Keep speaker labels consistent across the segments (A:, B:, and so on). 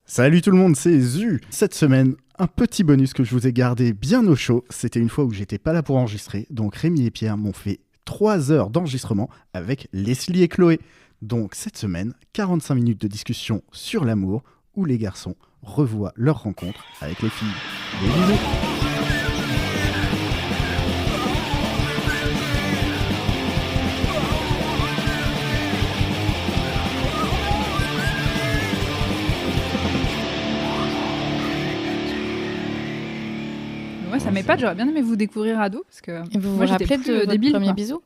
A: Salut tout le monde, c'est Zu. Cette semaine, un petit bonus que je vous ai gardé bien au chaud. C'était une fois où j'étais pas là pour enregistrer, donc Rémi et Pierre m'ont fait 3 heures d'enregistrement avec Leslie et Chloé. Donc cette semaine, 45 minutes de discussion sur l'amour, où les garçons revoient leur rencontre avec les filles. Des bisous.
B: Moi, ça m'épate, j'aurais bien aimé vous découvrir ado. Parce que
C: Et vous
B: moi,
C: vous rappelez
B: j'étais
C: de votre
B: débile,
C: premier
B: quoi.
C: bisou?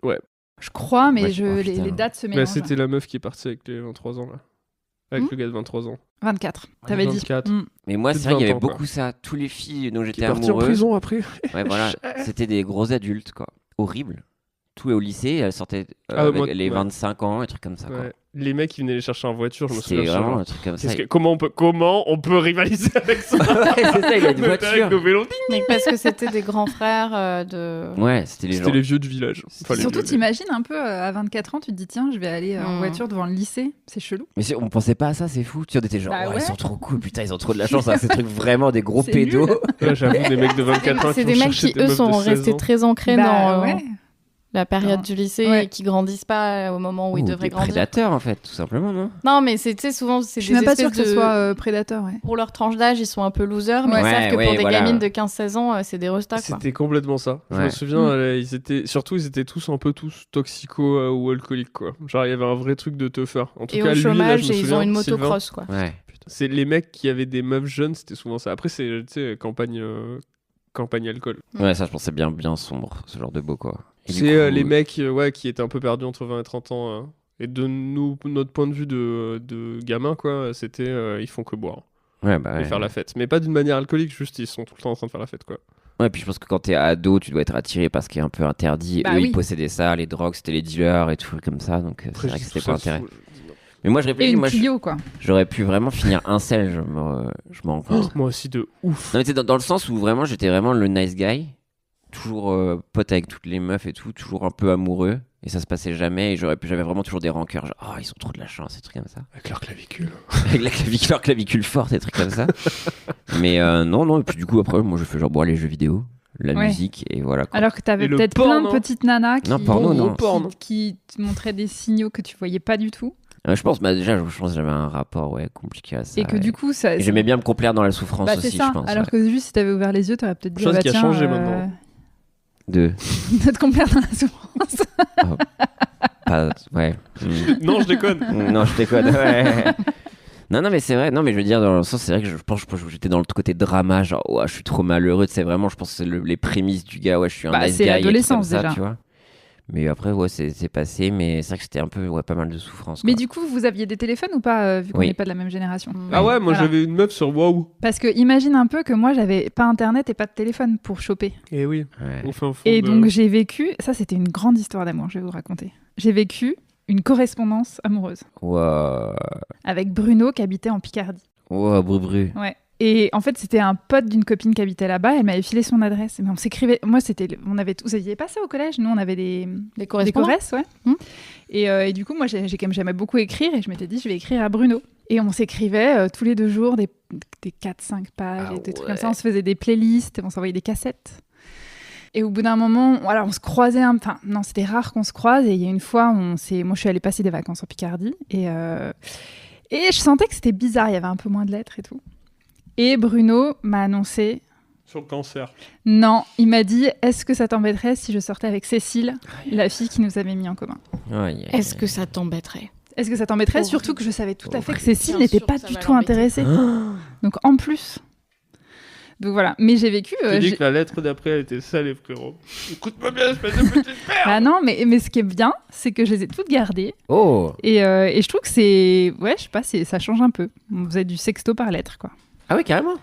D: Ouais.
B: Je crois, mais
C: Ouais,
B: les dates se
D: Bah,
B: mélangent.
D: c'était la meuf qui est partie avec les 23 ans, là. Avec le gars de 23 ans.
B: 24, t'avais dit.
D: 24.
E: Mais moi, c'est
D: Plus de
E: vrai qu'il y
D: 20
E: avait
D: ans,
E: beaucoup ça. Tous les filles dont
D: Qui
E: j'étais
D: est partie en
E: amoureux.
D: prison après.
E: Ouais, voilà. C'était des gros adultes, quoi. Horrible. Tout est au lycée, elles sortaient
D: Ah,
E: avec
D: moi,
E: les
D: ouais.
E: 25 ans, un truc comme ça, quoi.
D: Ouais. Les mecs, ils venaient les chercher en voiture, je me
E: C'était
D: souviens.
E: vraiment
D: genre,
E: un truc comme ça.
D: comment on peut rivaliser avec ça?
E: Ouais, c'est ça, il a une
D: Avec
E: voiture.
D: nos vélos.
C: Mais parce que c'était des grands frères de.
E: Ouais, c'était les gens.
D: C'était les vieux du village. Enfin, les
B: Surtout,
D: vieux,
B: t'imagines un peu à 24 ans, tu te dis tiens, je vais aller en
C: Mm.
B: voiture devant le lycée. C'est chelou.
E: Mais on pensait pas à ça, c'est fou. Tu vois, on était genre,
B: Bah
E: oh,
B: ouais.
E: ils sont trop cool, putain, ils ont trop de la chance. Hein, ces trucs vraiment des gros
B: C'est
E: pédos.
B: nul.
D: Ouais, j'avoue, des mecs de 24 ans
C: C'est
D: qui
C: des
D: vont
C: mecs
D: chercher
C: qui,
D: des
C: eux,
D: meufs
C: sont
D: de 16
C: restés
D: ans.
C: très ancrés
B: Bah,
C: dans
B: ouais.
C: la période
B: Non.
C: du lycée
B: Ouais.
C: et qui grandissent pas au moment où ils
E: Ou
C: devraient
E: des
C: grandir.
E: prédateurs, en fait, tout simplement, non?
C: Non, mais c'est, tu sais, souvent, c'est
B: Je suis
C: des
B: même pas sûre que
C: espèces
B: ce
C: de.
B: soit prédateur, ouais.
C: Pour leur tranche d'âge, ils sont un peu losers, mais
B: Ouais.
C: ils savent que
E: Ouais,
C: pour
E: ouais,
C: des
E: voilà.
C: gamines de 15-16 ans, c'est des restas, quoi.
D: C'était complètement ça. Je me
E: Ouais.
D: souviens, ils étaient tous un peu tous toxicos ou alcooliques, quoi. Genre, il y avait un vrai truc de tougher. En tout
C: Et
D: cas,
C: au
D: lui, là,
C: chômage,
D: je me
C: et ils
D: souviens,
C: ont une
D: Sylvain,
C: motocross, quoi.
E: Ouais.
D: c'est les mecs qui avaient des meufs jeunes, c'était souvent ça. Après, c'est, tu sais, campagne alcool.
E: Ouais, ça, je pensais bien sombre, ce genre de beau, quoi. Et du
D: C'est
E: coup,
D: les mecs qui étaient un peu perdus entre 20 et 30 ans. Et de notre point de vue de gamin, quoi, c'était ils font que boire
E: Ouais, bah
D: et
E: ouais.
D: faire la fête. Mais pas d'une manière alcoolique, juste ils sont tout le temps en train de faire la fête, quoi.
E: Ouais, puis je pense que quand t'es ado, tu dois être attiré par ce qui est un peu interdit.
B: Bah
E: Eux,
B: oui.
E: ils possédaient ça, les drogues, c'était les dealers et tout comme ça, donc c'est
D: Après,
E: vrai
D: je
E: que
D: trouve
E: c'était pas
D: ça
E: intérêt.
D: fou.
E: Mais moi, je
B: Et
E: réfléchis,
B: une
E: moi,
B: Clio, quoi.
E: j'aurais pu vraiment finir incel, je me rends compte.
D: Moi aussi, de ouf.
E: Non, mais tu sais, dans le sens où vraiment, j'étais vraiment le nice guy, toujours pote avec toutes les meufs et tout, toujours un peu amoureux, et ça se passait jamais, et j'avais vraiment toujours des rancœurs, genre, oh, ils ont trop de la chance, des trucs comme ça.
D: Avec leur clavicule.
E: Avec leur clavicule forte, des trucs comme ça. Mais non, et puis du coup, après, moi, je fais genre, bon, les jeux vidéo, la
B: Ouais.
E: musique, et voilà, quoi.
B: Alors que t'avais
D: Et le
B: peut-être
D: porno.
B: plein de petites nanas qui,
E: Non, porno, non.
B: qui te montraient des signaux que tu voyais pas du tout.
E: Je pense, bah, déjà, je pense que j'avais un rapport, ouais, compliqué à ça.
B: Et que du coup, ça.
E: Et j'aimais bien me complaire dans la souffrance
B: Bah, c'est
E: aussi,
B: ça.
E: je pense.
B: Alors
E: ouais.
B: que juste si t'avais ouvert les yeux, t'aurais peut-être dit
D: Chose
B: bah,
D: qui a
B: tiens,
D: changé maintenant.
E: De
B: de te complaire dans la souffrance.
E: pas, ouais.
D: Non, je déconne.
E: Non, je déconne. Ouais. Non, mais c'est vrai. Non, mais je veux dire, dans le sens, c'est vrai que je pense que j'étais dans le côté drama, genre, ouais, je suis trop malheureux. C'est vraiment, je pense que c'est les prémices du gars, ouais, je suis un
B: Bah,
E: nice
B: c'est
E: guy. et tout
B: l'adolescence,
E: comme ça,
B: déjà.
E: tu vois. Mais après, ouais, c'est passé. Mais c'est vrai que c'était un peu, ouais, pas mal de souffrance.
B: Mais
E: Quoi.
B: du coup, vous aviez des téléphones ou pas, vu qu'on
E: Oui.
B: n'est pas de la même génération?
D: Ah ouais, moi
B: Voilà.
D: j'avais une meuf sur WoW.
B: Parce que imagine un peu que moi, j'avais pas internet et pas de téléphone pour choper.
D: Et oui,
E: Ouais.
D: au fin fond
B: Et
D: de-
B: donc, j'ai vécu, ça c'était une grande histoire d'amour, je vais vous raconter. J'ai vécu une correspondance amoureuse
E: Wow.
B: avec Bruno qui habitait en Picardie.
E: Wow, bru.
B: Ouais. Et en fait, c'était un pote d'une copine qui habitait là-bas. Elle m'avait filé son adresse. Mais on s'écrivait. Moi, on avait. Vous aviez pas ça au collège? Nous, on avait des
C: correspondants.
B: corresses, ouais.
C: Hmm.
B: Et du coup, moi, j'aimais beaucoup écrire et je m'étais dit, je vais écrire à Bruno. Et on s'écrivait tous les 2 jours des 4-5 pages
E: Ah
B: et des trucs
E: ouais.
B: comme ça. On se faisait des playlists, on s'envoyait des cassettes. Et au bout d'un moment, voilà, on se croisait. Enfin, non, c'était rare qu'on se croise. Et il y a une fois, moi, je suis allée passer des vacances en Picardie et je sentais que c'était bizarre. Il y avait un peu moins de lettres et tout. Et Bruno m'a annoncé,
D: Sur le cancer.
B: non, il m'a dit, est-ce que ça t'embêterait si je sortais avec Cécile, la fille qui nous avait mis en commun?
C: Est-ce que ça t'embêterait?
B: Est-ce que ça t'embêterait?
C: Horrible.
B: Surtout que je savais tout à fait que
E: Horrible.
B: Cécile
C: Bien
B: n'était
C: sûr
B: pas
C: que ça
B: du
C: va
B: tout
C: l'embêter.
B: intéressée. Donc en plus. Donc voilà, mais j'ai vécu...
D: Je te dis que la lettre d'après, elle était salée, frérot. Écoute-moi bien, espèce de petite merde.
B: Ah non, mais ce qui est bien, c'est que je les ai toutes gardées.
E: Oh.
B: Et je trouve que c'est... Ouais, je sais pas, ça change un peu. On faisait du sexto par lettre, quoi.
E: Ah oui, carrément.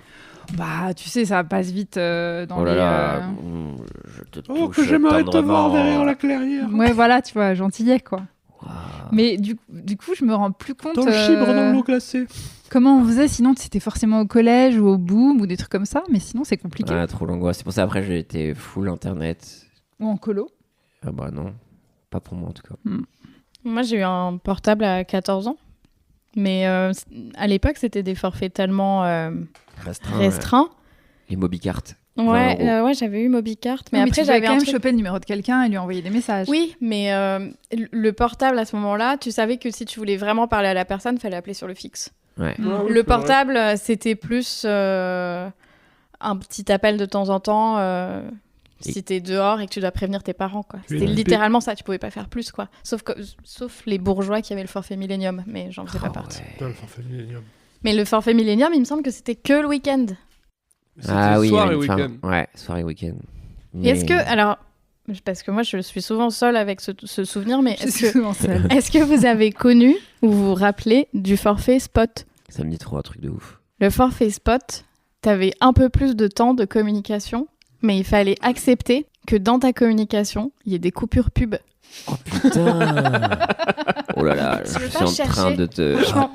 B: Bah, tu sais, ça passe vite dans
E: Oh là
B: les...
E: là. Je te
D: Oh,
E: touche
D: que j'aimerais te voir
E: tendrement.
D: derrière la clairière.
B: Ouais, voilà, tu vois, gentillet, quoi.
E: Wow.
B: Mais du coup, je me rends plus compte
D: Dans le chibre, dans l'eau glacée.
B: comment on faisait. Sinon, c'était forcément au collège ou au boom ou des trucs comme ça. Mais sinon, c'est compliqué.
E: Ah, trop l'angoisse. C'est pour ça après j'ai été full internet.
B: Ou en colo.
E: Ah bah non, pas pour moi en tout cas.
C: Moi, j'ai eu un portable à 14 ans. Mais à l'époque, c'était des forfaits tellement restreints.
E: Les Mobicart.
C: Ouais, j'avais eu Mobicart. Mais après,
B: tu
C: j'avais
B: quand même choper le numéro de quelqu'un et lui envoyer des messages.
C: Oui, mais le portable, à ce moment-là, tu savais que si tu voulais vraiment parler à la personne, il fallait appeler sur le fixe.
E: Ouais.
C: Le portable, c'était plus un petit appel de temps en temps si t'es dehors et que tu dois prévenir tes parents, quoi. C'était littéralement ça, tu pouvais pas faire plus, quoi. Sauf les bourgeois qui avaient le forfait Millennium, mais j'en faisais pas partie.
D: Non, le forfait Millennium.
C: Mais le forfait Millennium, il me semble que c'était que le week-end.
D: Soir et week-end.
E: Ouais, soir et week-end.
C: Mais... Est-ce que, alors, parce que moi je suis souvent seule avec ce souvenir, mais est-ce que vous avez connu ou vous vous rappelez du forfait Spot ?
E: Ça me dit trop un truc de ouf.
C: Le forfait Spot, t'avais un peu plus de temps de communication, mais il fallait accepter que dans ta communication, il y ait des coupures pub.
E: Oh putain. Oh là là, je suis en train de te...
C: Franchement,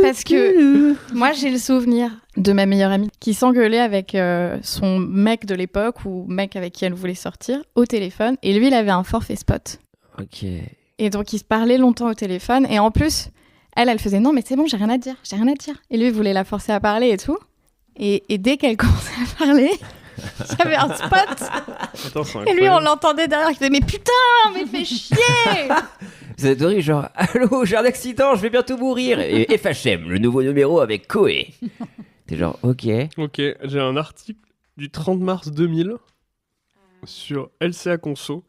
C: parce que moi j'ai le souvenir de ma meilleure amie qui s'engueulait avec son mec de l'époque ou mec avec qui elle voulait sortir au téléphone, et lui il avait un forfait Spot.
E: Ok.
C: Et donc ils se parlaient longtemps au téléphone, et en plus elle faisait non mais c'est bon, j'ai rien à dire. Et lui il voulait la forcer à parler et tout, et dès qu'elle commençait à parler il y avait un spot.
D: Attends,
C: et lui on l'entendait derrière qui disait mais putain, mais fais chier.
E: C'est horrible, genre allô, j'ai un accident, je vais bientôt mourir. Et FHM, le nouveau numéro avec Koé. T'es genre ok,
D: j'ai un article du 30 mars 2000 sur LCA Conso.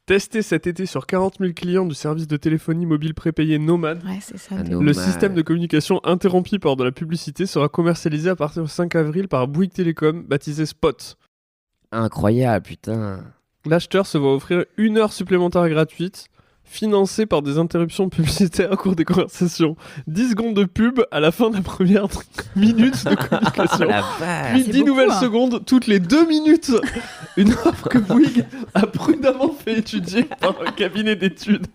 D: Testé cet été sur 40 000 clients du service de téléphonie mobile prépayé Nomad.
C: Ouais, c'est ça.
D: Le système de communication interrompu par de la publicité sera commercialisé à partir du 5 avril par Bouygues Télécom, baptisé Spot.
E: Incroyable, putain.
D: L'acheteur se voit offrir 1 heure supplémentaire gratuite, financée par des interruptions publicitaires au cours des conversations. 10 secondes de pub à la fin de la première minute de communication.
E: Oh la vache.
D: Puis 10 nouvelles secondes toutes les 2 minutes. Une offre que Bouygues a prudemment fait étudier par un cabinet d'études.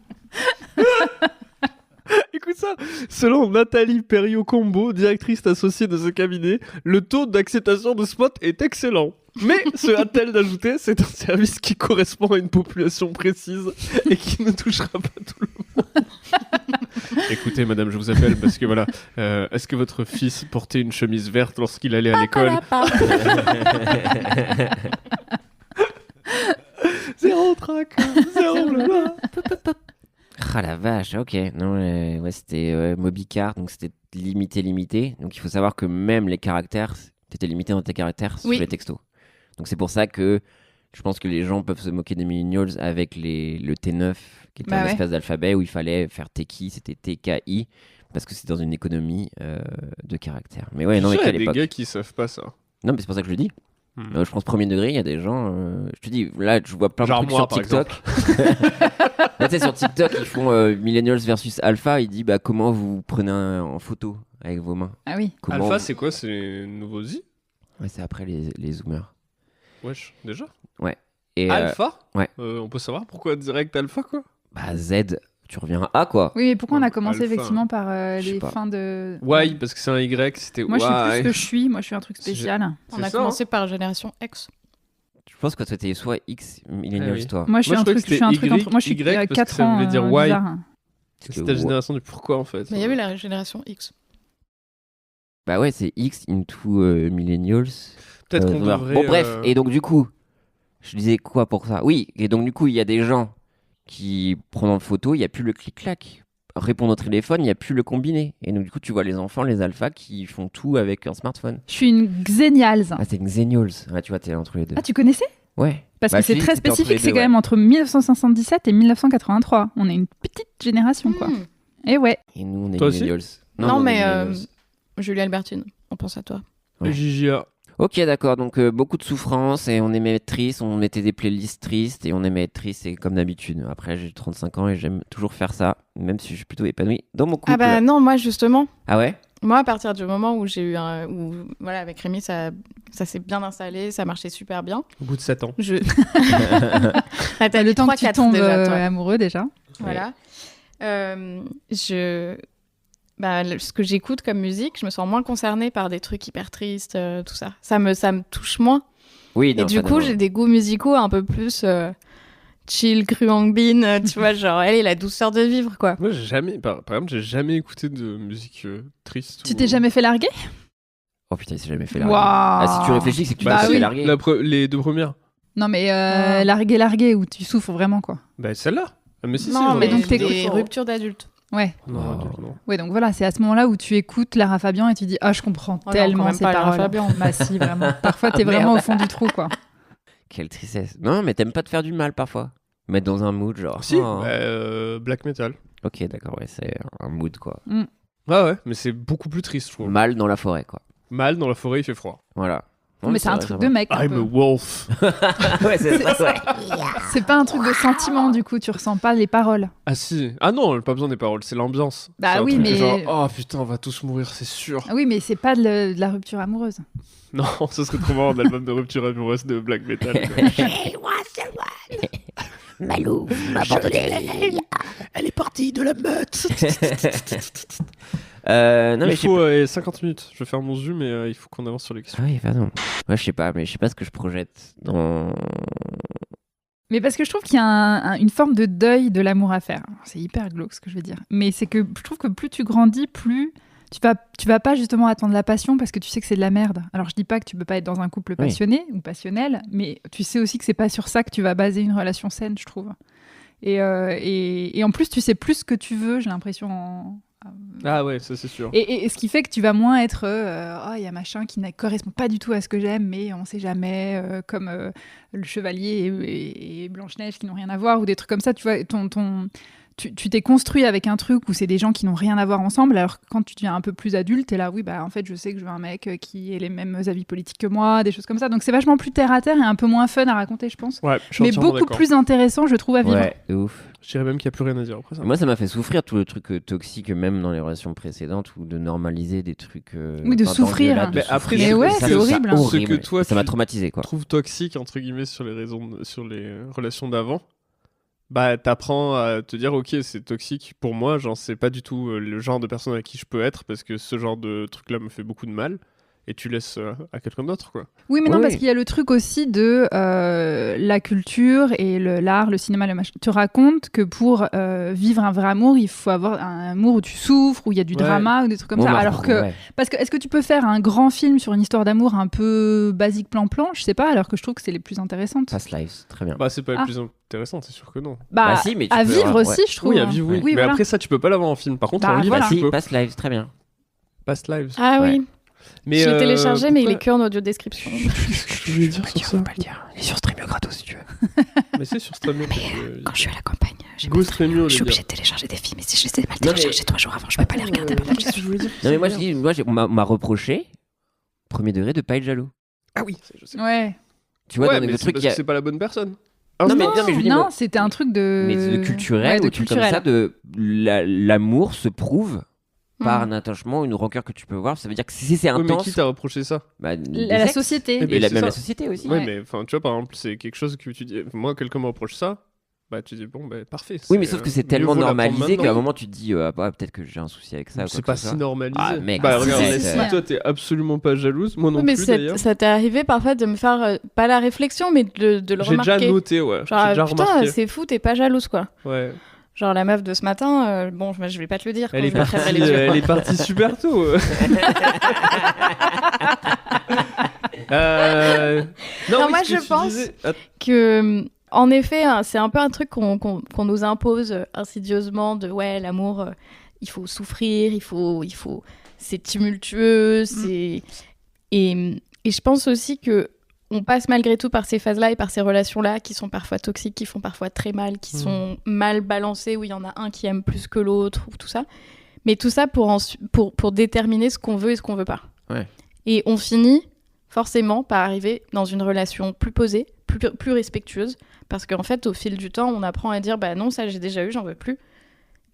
D: Écoute ça, selon Nathalie Perriot-Combo, directrice associée de ce cabinet, le taux d'acceptation de Spot est excellent. Mais, se hâte-t-elle d'ajouter, c'est un service qui correspond à une population précise et qui ne touchera pas tout le monde. Écoutez, madame, je vous appelle parce que voilà, est-ce que votre fils portait une chemise verte lorsqu'il allait à l'école ? Zéro trac, zéro blabla.
E: Ah la vache, ok. Non, ouais, c'était Mobicart, donc c'était limité. Donc il faut savoir que même les caractères, t'étais limité dans tes caractères sur les textos. Donc c'est pour ça que je pense que les gens peuvent se moquer des millennials avec le T9, qui était un espèce d'alphabet où il fallait faire TKI, c'était TKI, parce que c'est dans une économie de caractères. Mais ouais, non, mais
D: il y a
E: des
D: gars qui savent pas ça.
E: Non, mais c'est pour ça que je le dis. Je pense premier degré, il y a des gens. Je te dis, là, je vois plein de trucs sur TikTok. Là, tu sais, sur TikTok, ils font Millennials versus Alpha. Ils disent comment vous prenez en photo avec vos mains.
B: Ah oui.
D: Alpha, c'est quoi ? C'est les nouveaux Z ?
E: Ouais, c'est après les zoomers.
D: Wesh, déjà ?
E: Ouais. Et,
D: Alpha ?
E: Ouais.
D: On peut savoir pourquoi direct Alpha, quoi ?
E: Bah, Z, tu reviens à A, quoi.
B: Oui, mais pourquoi on a commencé
D: Alpha.
B: Effectivement par les fins de.
D: Y, parce que c'est un Y, c'était
B: Moi, je suis plus
D: Y.
B: que je suis. Moi, je suis un truc spécial.
C: On a commencé par génération X.
E: Je pense que c'était soit X, Millennials, toi.
B: Moi, je suis un truc entre. Moi, je suis
D: Y,
B: 4
D: ça
B: ans.
D: voulait dire Y.
B: bizarre.
D: C'est ta génération du pourquoi, en fait.
C: Mais il y a eu la génération X.
E: Bah ouais, c'est X into Millennials.
D: Peut-être qu'on devrait...
E: Bon, bref, et donc du coup, je disais quoi pour ça ? Oui, et donc du coup, il y a des gens qui prennent en photo, il n'y a plus le clic-clac. Répondre au téléphone, il n'y a plus le combiné. Et donc du coup, tu vois les enfants, les alphas, qui font tout avec un smartphone.
B: Je suis une Xenials.
E: Ah, c'est une Xenials. Ah, tu vois, t'es entre les deux.
B: Ah, tu connaissais ?
E: Ouais.
B: Parce
E: Bah,
B: que c'est
E: je dis,
B: très
E: c'était entre
B: spécifique,
E: les
B: c'est
E: deux,
B: quand même entre 1977 et 1983. On est une petite génération, quoi. Et ouais.
E: Et nous, on est
D: Toi aussi
E: Millennials.
C: Non,
E: on est
C: mais
E: Millennials.
C: Julie Albertine, on pense à toi.
E: Ouais.
D: Et JJA.
E: Ok, d'accord, donc beaucoup de souffrance et on aimait être triste, on mettait des playlists tristes et on aimait être triste et comme d'habitude. Après, j'ai 35 ans et j'aime toujours faire ça, même si je suis plutôt épanoui dans mon couple.
C: Ah bah non, moi justement.
E: Ah ouais ?
C: Moi, à partir du moment où j'ai eu voilà, avec Rémi, ça s'est bien installé, ça marchait super bien.
D: Au bout de 7 ans.
C: Ah, t'as
B: le temps que tu
C: 3-4
B: tombes
C: déjà, toi.
B: amoureux déjà.
C: Voilà. Ce que j'écoute comme musique, je me sens moins concernée par des trucs hyper tristes, tout ça. Ça me touche moins.
E: Oui, non,
C: et du coup, j'ai des goûts musicaux un peu plus, chill, cru en bean, tu vois, genre, elle est la douceur de vivre, quoi.
D: Moi, par exemple, j'ai jamais écouté de musique triste.
B: Tu t'es jamais fait larguer?
E: Oh putain, il s'est jamais fait larguer.
B: Waouh.
E: Ah, si tu réfléchis, c'est que tu
B: Bah
E: t'es
B: oui.
E: fait larguer.
D: Les 2 premières.
B: Non, mais larguer, où tu souffres vraiment, quoi.
D: Bah, celle-là. Ah, mais si,
C: Non, mais
B: donc t'es
C: des ruptures d'adultes.
B: Ouais.
D: Non.
B: Ouais, donc voilà, c'est à ce moment-là où tu écoutes Lara Fabian et tu dis je comprends
C: Oh non,
B: tellement
C: quand même
B: ces
C: pas Lara
B: paroles.
C: Fabian.
B: Bah si, vraiment. Parfois, t'es
E: Ah, merde.
B: vraiment au fond du trou, quoi.
E: Quelle tristesse. Non, mais t'aimes pas te faire du mal parfois. Mettre dans un mood, genre.
D: Si,
E: oh.
D: black metal.
E: Ok, d'accord, ouais, c'est un mood, quoi.
D: Ah ouais, mais c'est beaucoup plus triste, je trouve.
E: Mal dans la forêt, quoi.
D: Mal dans la forêt, il fait froid.
E: Voilà.
B: Non, mais c'est un
E: vrai,
B: truc
E: ça
B: de mec. un
D: I'm a
B: peu.
D: wolf.
E: ouais, c'est ça, ouais.
B: C'est pas un truc de sentiment, du coup, tu ressens pas les paroles.
D: Ah si. Ah non, pas besoin des paroles, c'est l'ambiance.
B: Bah
D: C'est un
B: oui,
D: truc
B: mais-
D: genre, oh putain, on va tous mourir, c'est sûr.
B: Ah oui, mais c'est pas de la rupture amoureuse.
D: Non, ce serait trop marrant, un album de rupture amoureuse de black metal.
E: Malou, m'a abandonné.
D: Elle est partie de la meute.
E: Non, mais
D: Il faut 50 minutes. Je vais faire mon zoom, mais il faut qu'on avance sur les questions.
E: Ah oui, pardon. Ouais, je sais pas, mais je sais pas ce que je projette dans.
B: Mais parce que je trouve qu'il y a une forme de deuil de l'amour à faire. C'est hyper glauque ce que je vais dire. Mais c'est que je trouve que plus tu grandis, plus tu vas pas justement attendre la passion parce que tu sais que c'est de la merde. Alors je dis pas que tu peux pas être dans un couple
E: Oui.
B: passionné ou passionnel, mais tu sais aussi que c'est pas sur ça que tu vas baser une relation saine, je trouve. Et en plus, tu sais plus ce que tu veux, j'ai l'impression.
D: Ah ouais, ça c'est sûr.
B: Et ce qui fait que tu vas moins être il y a machin qui ne correspond pas du tout à ce que j'aime, mais on sait jamais, comme le chevalier et Blanche-Neige qui n'ont rien à voir, ou des trucs comme ça. Tu vois, tu t'es construit avec un truc où c'est des gens qui n'ont rien à voir ensemble, alors que quand tu deviens un peu plus adulte, t'es là, oui, bah en fait, je sais que je veux un mec qui ait les mêmes avis politiques que moi, des choses comme ça. Donc c'est vachement plus terre à terre et un peu moins fun à raconter, je pense.
D: Ouais, je suis
B: Mais
D: entièrement
B: beaucoup
D: d'accord.
B: plus intéressant, je trouve, à vivre.
E: Ouais, de ouf.
D: Je dirais même qu'il n'y a plus rien à dire après ça.
E: Moi, ça m'a fait souffrir tout le truc toxique, même dans les relations précédentes, ou de normaliser des trucs.
B: Oui, de souffrir.
E: d'engueulade, de
D: Mais après,
E: souffrir.
B: Mais ouais,
E: Ça,
B: c'est
E: je trouve ça
B: horrible.
E: horrible.
D: Ce que toi,
E: ça m'a
D: tu-
E: traumatisé, quoi.
D: Trouve toxique entre guillemets sur les relations d'avant. Bah t'apprends à te dire ok c'est toxique pour moi, genre c'est pas du tout le genre de personne avec qui je peux être parce que ce genre de truc là me fait beaucoup de mal et tu laisses à quelqu'un d'autre quoi.
B: Oui, mais non,
E: Oui,
B: parce
E: oui.
B: qu'il y a le truc aussi de la culture et l'art, le cinéma, le machin. Tu racontes que pour vivre un vrai amour, il faut avoir un amour où tu souffres, où il y a du
D: Ouais.
B: drama ou des trucs comme
E: Bon,
B: ça.
E: bah,
B: Alors que,
E: ouais.
B: parce que, est-ce que tu peux faire un grand film sur une histoire d'amour un peu basique plan-plan? Je sais pas, alors que je trouve que c'est les plus intéressantes.
E: Past Lives, très bien.
D: Bah c'est pas
B: Ah.
D: le plus intéressant, c'est sûr que non.
E: Bah si, mais tu
B: à
E: peux
B: vivre
E: avoir-
B: aussi,
E: ouais.
B: je trouve.
D: Oui à vivre oui.
B: Oui,
D: Mais
B: voilà.
D: après ça tu peux pas l'avoir en film. Par contre
B: Bah,
D: en livre
B: voilà.
D: tu
E: Si,
D: peux.
E: Past Lives, très bien.
D: Past Lives.
C: Ah
E: Ouais.
C: oui,
D: Mais
C: je l'ai téléchargé, mais il est
D: pourquoi-
C: que en audio description.
D: Qu'est-ce que je voulais dire sur ça?
E: le dire. Il est sur Streamio gratos si tu veux.
D: Mais c'est sur Stremio.
C: Quand je suis à la campagne,
D: Go Stremio
C: je suis
D: les
C: obligée
D: gars.
C: de télécharger des films, et si je les ai pas
E: Non, mais-
C: téléchargés 3 jours avant, je peux pas les regarder.
D: Qu'est-ce que je voulais dire?
E: Non mais moi je dis, on m'a reproché, premier degré, de pas être jaloux.
D: Ah oui, ça, je sais.
B: Ouais.
E: Tu vois,
D: Ouais,
E: dans
D: mais
E: le
D: c'est
E: truc
D: parce
E: il y a...
D: que c'est pas la bonne personne.
E: Non, mais je veux dire,
B: non,
E: moi-
B: c'était un truc de.
E: mais de culturel,
B: Ouais,
E: ou truc comme ça, de l'amour se prouve par
B: Mm.
E: un attachement, une rancœur que tu peux voir. Ça veut dire que si c'est
D: Oui, mais
E: intense,
D: qui t'a reproché ça?
E: bah,
B: La
E: ex.
B: société.
D: Eh ben,
E: Et
D: c'est
E: même
D: ça.
E: la société aussi.
D: Ouais,
B: Ouais.
D: mais enfin, tu vois, par exemple, c'est quelque chose que tu dis. Moi, quelqu'un me reproche ça, bah tu dis bon, bah parfait.
E: Oui, mais sauf que c'est
D: mieux
E: tellement
D: vaut l'apprendre
E: normalisé qu'à un
D: maintenant.
E: moment tu te dis ah, bah, peut-être que j'ai un souci avec ça. ou
D: C'est
E: quoi
D: pas
E: que ce
D: si
E: soit.
D: normalisé.
E: Ah, mec,
D: bah
E: si,
D: regarde,
E: si,
D: si
B: si.
D: toi t'es absolument pas jalouse, moi non
C: Oui, mais
D: plus d'ailleurs.
C: ça t'est arrivé parfois de me faire, pas la réflexion, mais de le
D: J'ai déjà
C: remarquer.
D: noté, ouais.
C: Genre,
D: J'ai déjà
C: putain,
D: remarqué.
C: c'est fou, t'es pas jalouse, quoi.
D: Ouais.
C: Genre, la meuf de ce matin, bon, je vais pas te le dire.
D: Elle
C: quand
D: est
C: je me crèverai
D: partie,
C: les yeux,
D: elle
C: quoi.
D: est partie super tôt. Non,
C: Non,
D: oui,
C: moi,
D: ce que
C: je
D: tu
C: pense-
D: disais-
C: Que, en effet, hein, c'est un peu un truc qu'on nous impose insidieusement de ouais, l'amour, il faut souffrir, c'est tumultueux, c'est et je pense aussi que on passe malgré tout par ces phases-là et par ces relations-là qui sont parfois toxiques, qui font parfois très mal, qui sont mal balancées, où il y en a un qui aime plus que l'autre, ou tout ça. Mais tout ça pour déterminer ce qu'on veut et ce qu'on veut pas.
E: Ouais.
C: Et on finit forcément par arriver dans une relation plus posée, plus respectueuse, parce qu'en fait, au fil du temps, on apprend à dire bah non, ça j'ai déjà eu, j'en veux plus.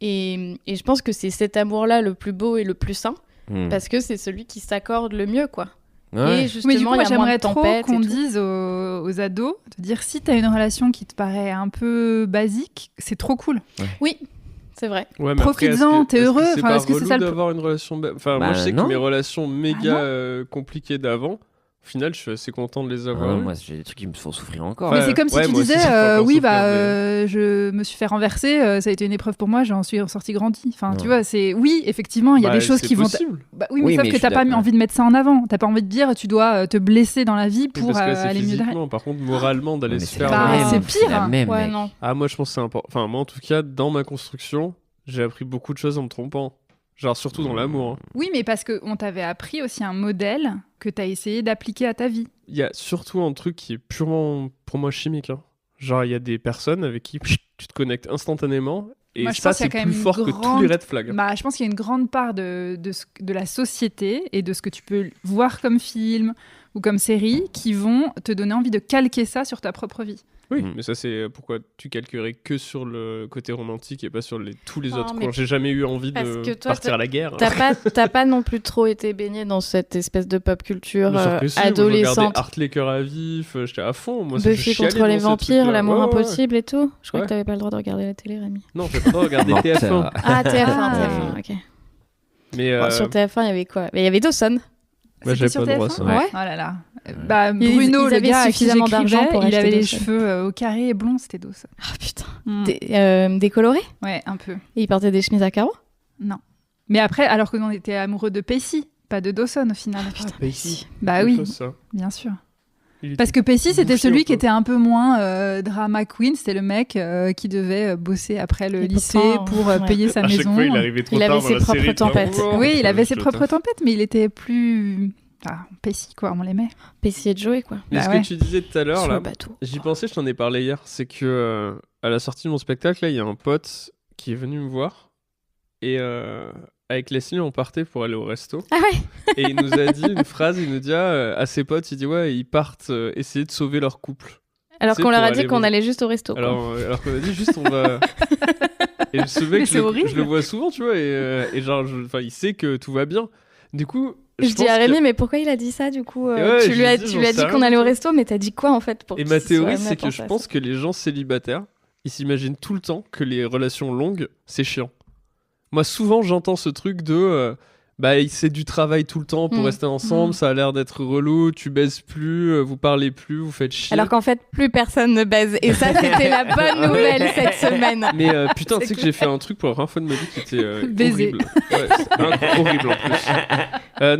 C: Et je pense que c'est cet amour-là le plus beau et le plus sain,
E: Hmm.
C: parce que c'est celui qui s'accorde le mieux, quoi.
E: Ouais.
C: Et justement,
B: Mais du coup,
C: il
B: moi,
C: y a moins
B: j'aimerais
C: de
B: trop
C: tempêtes
B: qu'on
C: et tout.
B: dise aux ados de dire si t'as une relation qui te paraît un peu basique, c'est trop cool.
C: Oui, c'est vrai.
D: Ouais, mais après,
B: Profites-en,
D: est-ce que-
B: t'es heureux,
D: Est-ce
B: enfin,
D: que
B: est-ce que c'est
D: c'est
B: ça
D: pas
B: le
D: relou d'avoir une relation... Enfin,
E: Bah,
D: moi, je sais
E: non.
D: que mes relations méga
B: Ah
D: compliquées d'avant, Au final, je suis assez content de les avoir.
E: Moi, j'ai des trucs qui me font souffrir encore.
B: Mais c'est comme si tu
D: moi aussi,
B: disais,
D: ça me fait encore
B: oui,
D: souffrir,
B: je me suis fait renverser, ça a été une épreuve pour moi, j'en suis ressorti grandi. Enfin, tu vois, oui, effectivement, il y a des choses qui vont. Oui, mais sauf que t'as pas envie de mettre ça en avant. T'as pas envie de dire, tu dois te blesser dans la vie pour aller mieux derrière.
D: Par contre, moralement, d'aller se faire.
B: C'est pire.
C: Ouais, non.
D: Ah, moi, je pense que c'est important. Enfin, moi, en tout cas, dans ma construction, j'ai appris beaucoup de choses en me trompant. Genre, surtout dans l'amour.
B: Oui, mais parce qu'on t'avait appris aussi un modèle que t'as essayé d'appliquer à ta vie.
D: Il y a surtout un truc qui est purement, pour moi, chimique. Genre, il y a des personnes avec qui tu te connectes instantanément. Et moi, ça, c'est plus fort que tous les red flags.
B: Je pense qu'il y a une grande part de la société et de ce que tu peux voir comme film ou comme série qui vont te donner envie de calquer ça sur ta propre vie.
D: Oui, mais ça, c'est pourquoi tu calquerais que sur le côté romantique et pas sur tous les autres. Quand j'ai jamais eu envie de partir à la guerre.
C: T'as pas non plus trop été baigné dans cette espèce de pop culture adolescente.
D: Moi, je regardais Art les cœurs à vif, j'étais à fond. Moi,
C: Buffy contre les vampires, l'amour impossible et tout. Je crois que t'avais pas le droit de regarder la télé, Rémi.
D: Non, j'ai pas le droit de regarder TF1.
C: Ah, TF1, ok.
D: Mais
C: sur TF1, il y avait quoi ? Il y avait Dawson.
D: Moi, j'avais pas le droit à ça.
B: Ouais. Oh là là. Bruno, le gars
C: suffisamment d'argent pour
B: il avait les
C: Dawson.
B: cheveux au carré et blonds, c'était Dawson.
C: Ah putain. Décoloré ?
B: Ouais, un peu.
C: Et il portait des chemises à carreaux ?
B: Non. Mais après, alors que nous on était amoureux de Pacey, pas de Dawson au final.
C: Ah putain, Pacey.
B: Bah oui, bien sûr. Parce que Pacey, c'était celui qui était un peu moins drama queen. C'était le mec qui devait bosser après le lycée pour payer sa maison.
D: Fois, il arrivait trop
C: il
D: tard
C: avait ses propres tempêtes.
B: Oui, il avait ses propres tempêtes, mais il était plus... Pacey, quoi, on l'aimait.
C: Pacey et Joey, quoi.
D: Mais ce que tu disais tout à l'heure, là, j'y pensais, je t'en ai parlé hier, c'est que à la sortie de mon spectacle, là, il y a un pote qui est venu me voir et avec Leslie, on partait pour aller au resto.
C: Ah ouais.
D: Et il nous a dit une phrase, il nous dit à ses potes, il dit ouais, ils partent essayer de sauver leur couple.
C: Alors qu'on leur a dit qu'on allait juste au resto.
D: Alors qu'on a dit juste on va. Et ce mec, je le vois souvent, tu vois, et genre, il sait que tout va bien. Du coup.
C: Je dis à Rémi, mais pourquoi il a dit ça du coup Tu lui as dit qu'on allait au resto, mais t'as dit quoi en fait pour
D: Et ma théorie, c'est que je pense que les gens célibataires, ils s'imaginent tout le temps que les relations longues, c'est chiant. Moi, souvent, j'entends ce truc de c'est du travail tout le temps pour rester ensemble, ça a l'air d'être relou, tu baises plus, vous parlez plus, vous faites chier.
C: Alors qu'en fait, plus personne ne baise. Et ça, c'était la bonne nouvelle cette semaine.
D: Mais putain, tu sais que j'ai fait un truc pour la première fois de ma vie qui était horrible. Ouais, horrible en plus.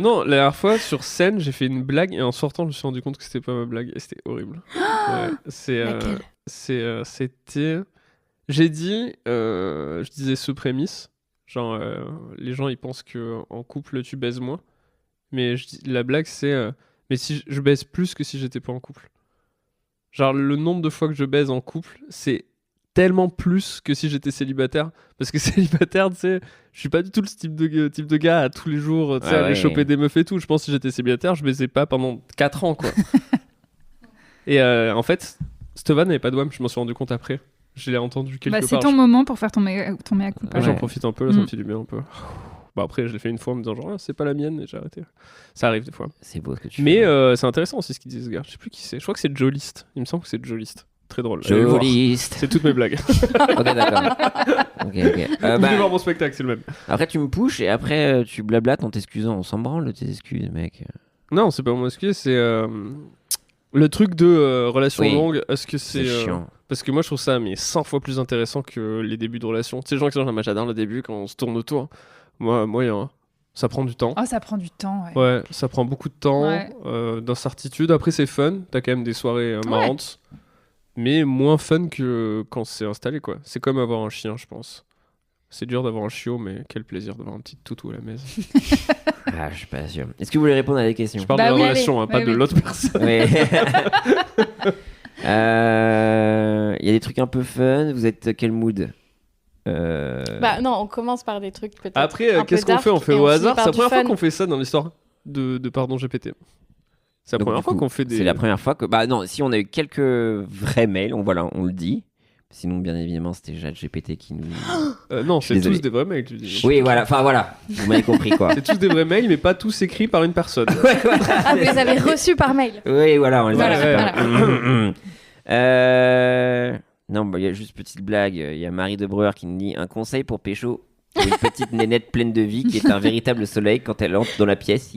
D: Non, la dernière fois, sur scène, j'ai fait une blague et en sortant, je me suis rendu compte que c'était pas ma blague et c'était horrible. C'était... J'ai dit, je disais ce prémisse. Genre, les gens, ils pensent qu'en couple, tu baises moins. Mais la blague, c'est... mais si je baise plus que si j'étais pas en couple. Genre, le nombre de fois que je baise en couple, c'est tellement plus que si j'étais célibataire. Parce que célibataire, tu sais, je suis pas du tout le type de gars à tous les jours, tu sais, aller choper des meufs et tout. Je pense que si j'étais célibataire, je baisais pas pendant 4 ans, quoi. Et en fait, Stevan n'avait pas de wham, je m'en suis rendu compte après. Je l'ai entendu quelque part.
B: C'est ton moment pour faire ton mea culpa.
D: J'en profite un peu, là, ça me fait du bien un peu. Après, je l'ai fait une fois en me disant genre, c'est pas la mienne, et j'ai arrêté. Ça arrive des fois.
E: C'est beau ce que tu
D: fais.
E: Mais
D: c'est intéressant aussi ce qu'ils disent, ce gars. Je sais plus qui c'est. Je crois que c'est Jolist. Il me semble que c'est Jolist. Très drôle.
E: Jolist.
D: C'est toutes mes blagues.
E: Ok, d'accord. Ok.
D: Vous pouvez voir mon spectacle, c'est le même.
E: Après, tu me pushes et après, tu blablates en t'excusant. On s'en branle, tes excuses, mec.
D: Non, c'est pas mon excuse, c'est le truc de relation longue. Est-ce que c'est
E: chiant.
D: Parce que moi, je trouve ça 100 fois plus intéressant que les débuts de relation. Tu sais, les gens qui sont j'adore le début quand on se tourne autour. Moi, ça prend du temps.
B: Oh, ça prend du temps, ouais.
D: Ouais, ça prend beaucoup de temps, d'incertitude. Après, c'est fun. T'as quand même des soirées marrantes. Mais moins fun que quand c'est installé, quoi. C'est comme avoir un chien, je pense. C'est dur d'avoir un chiot, mais quel plaisir d'avoir un petit toutou à la maison.
E: Je suis pas sûr. Est-ce que vous voulez répondre à des questions ?
D: Je parle de la relation, pas de l'autre personne.
E: Il y a des trucs un peu fun. Vous êtes quel mood ?
C: Non, on commence par des trucs peut-être.
D: Après, qu'est-ce qu'on fait ? On fait au hasard. C'est la première fois qu'on fait ça dans l'histoire de Pardon GPT. C'est la première fois qu'on fait des.
E: C'est la première fois que. Non, si on a eu quelques vrais mails, on le dit. Sinon, bien évidemment, c'était ChatGPT qui nous.
D: Non, c'est tous des vrais mails, tu dis.
E: Oui, voilà. Enfin, voilà. Vous m'avez compris, quoi.
D: C'est tous des vrais mails, mais pas tous écrits par une personne.
C: Vous les avez reçus par mail.
E: Oui, voilà, on les a
C: reçus
E: par Non, il y a juste une petite blague. Il y a Marie de Breuer qui nous dit un conseil pour pécho pour une petite nénette pleine de vie qui est un véritable soleil quand elle entre dans la pièce.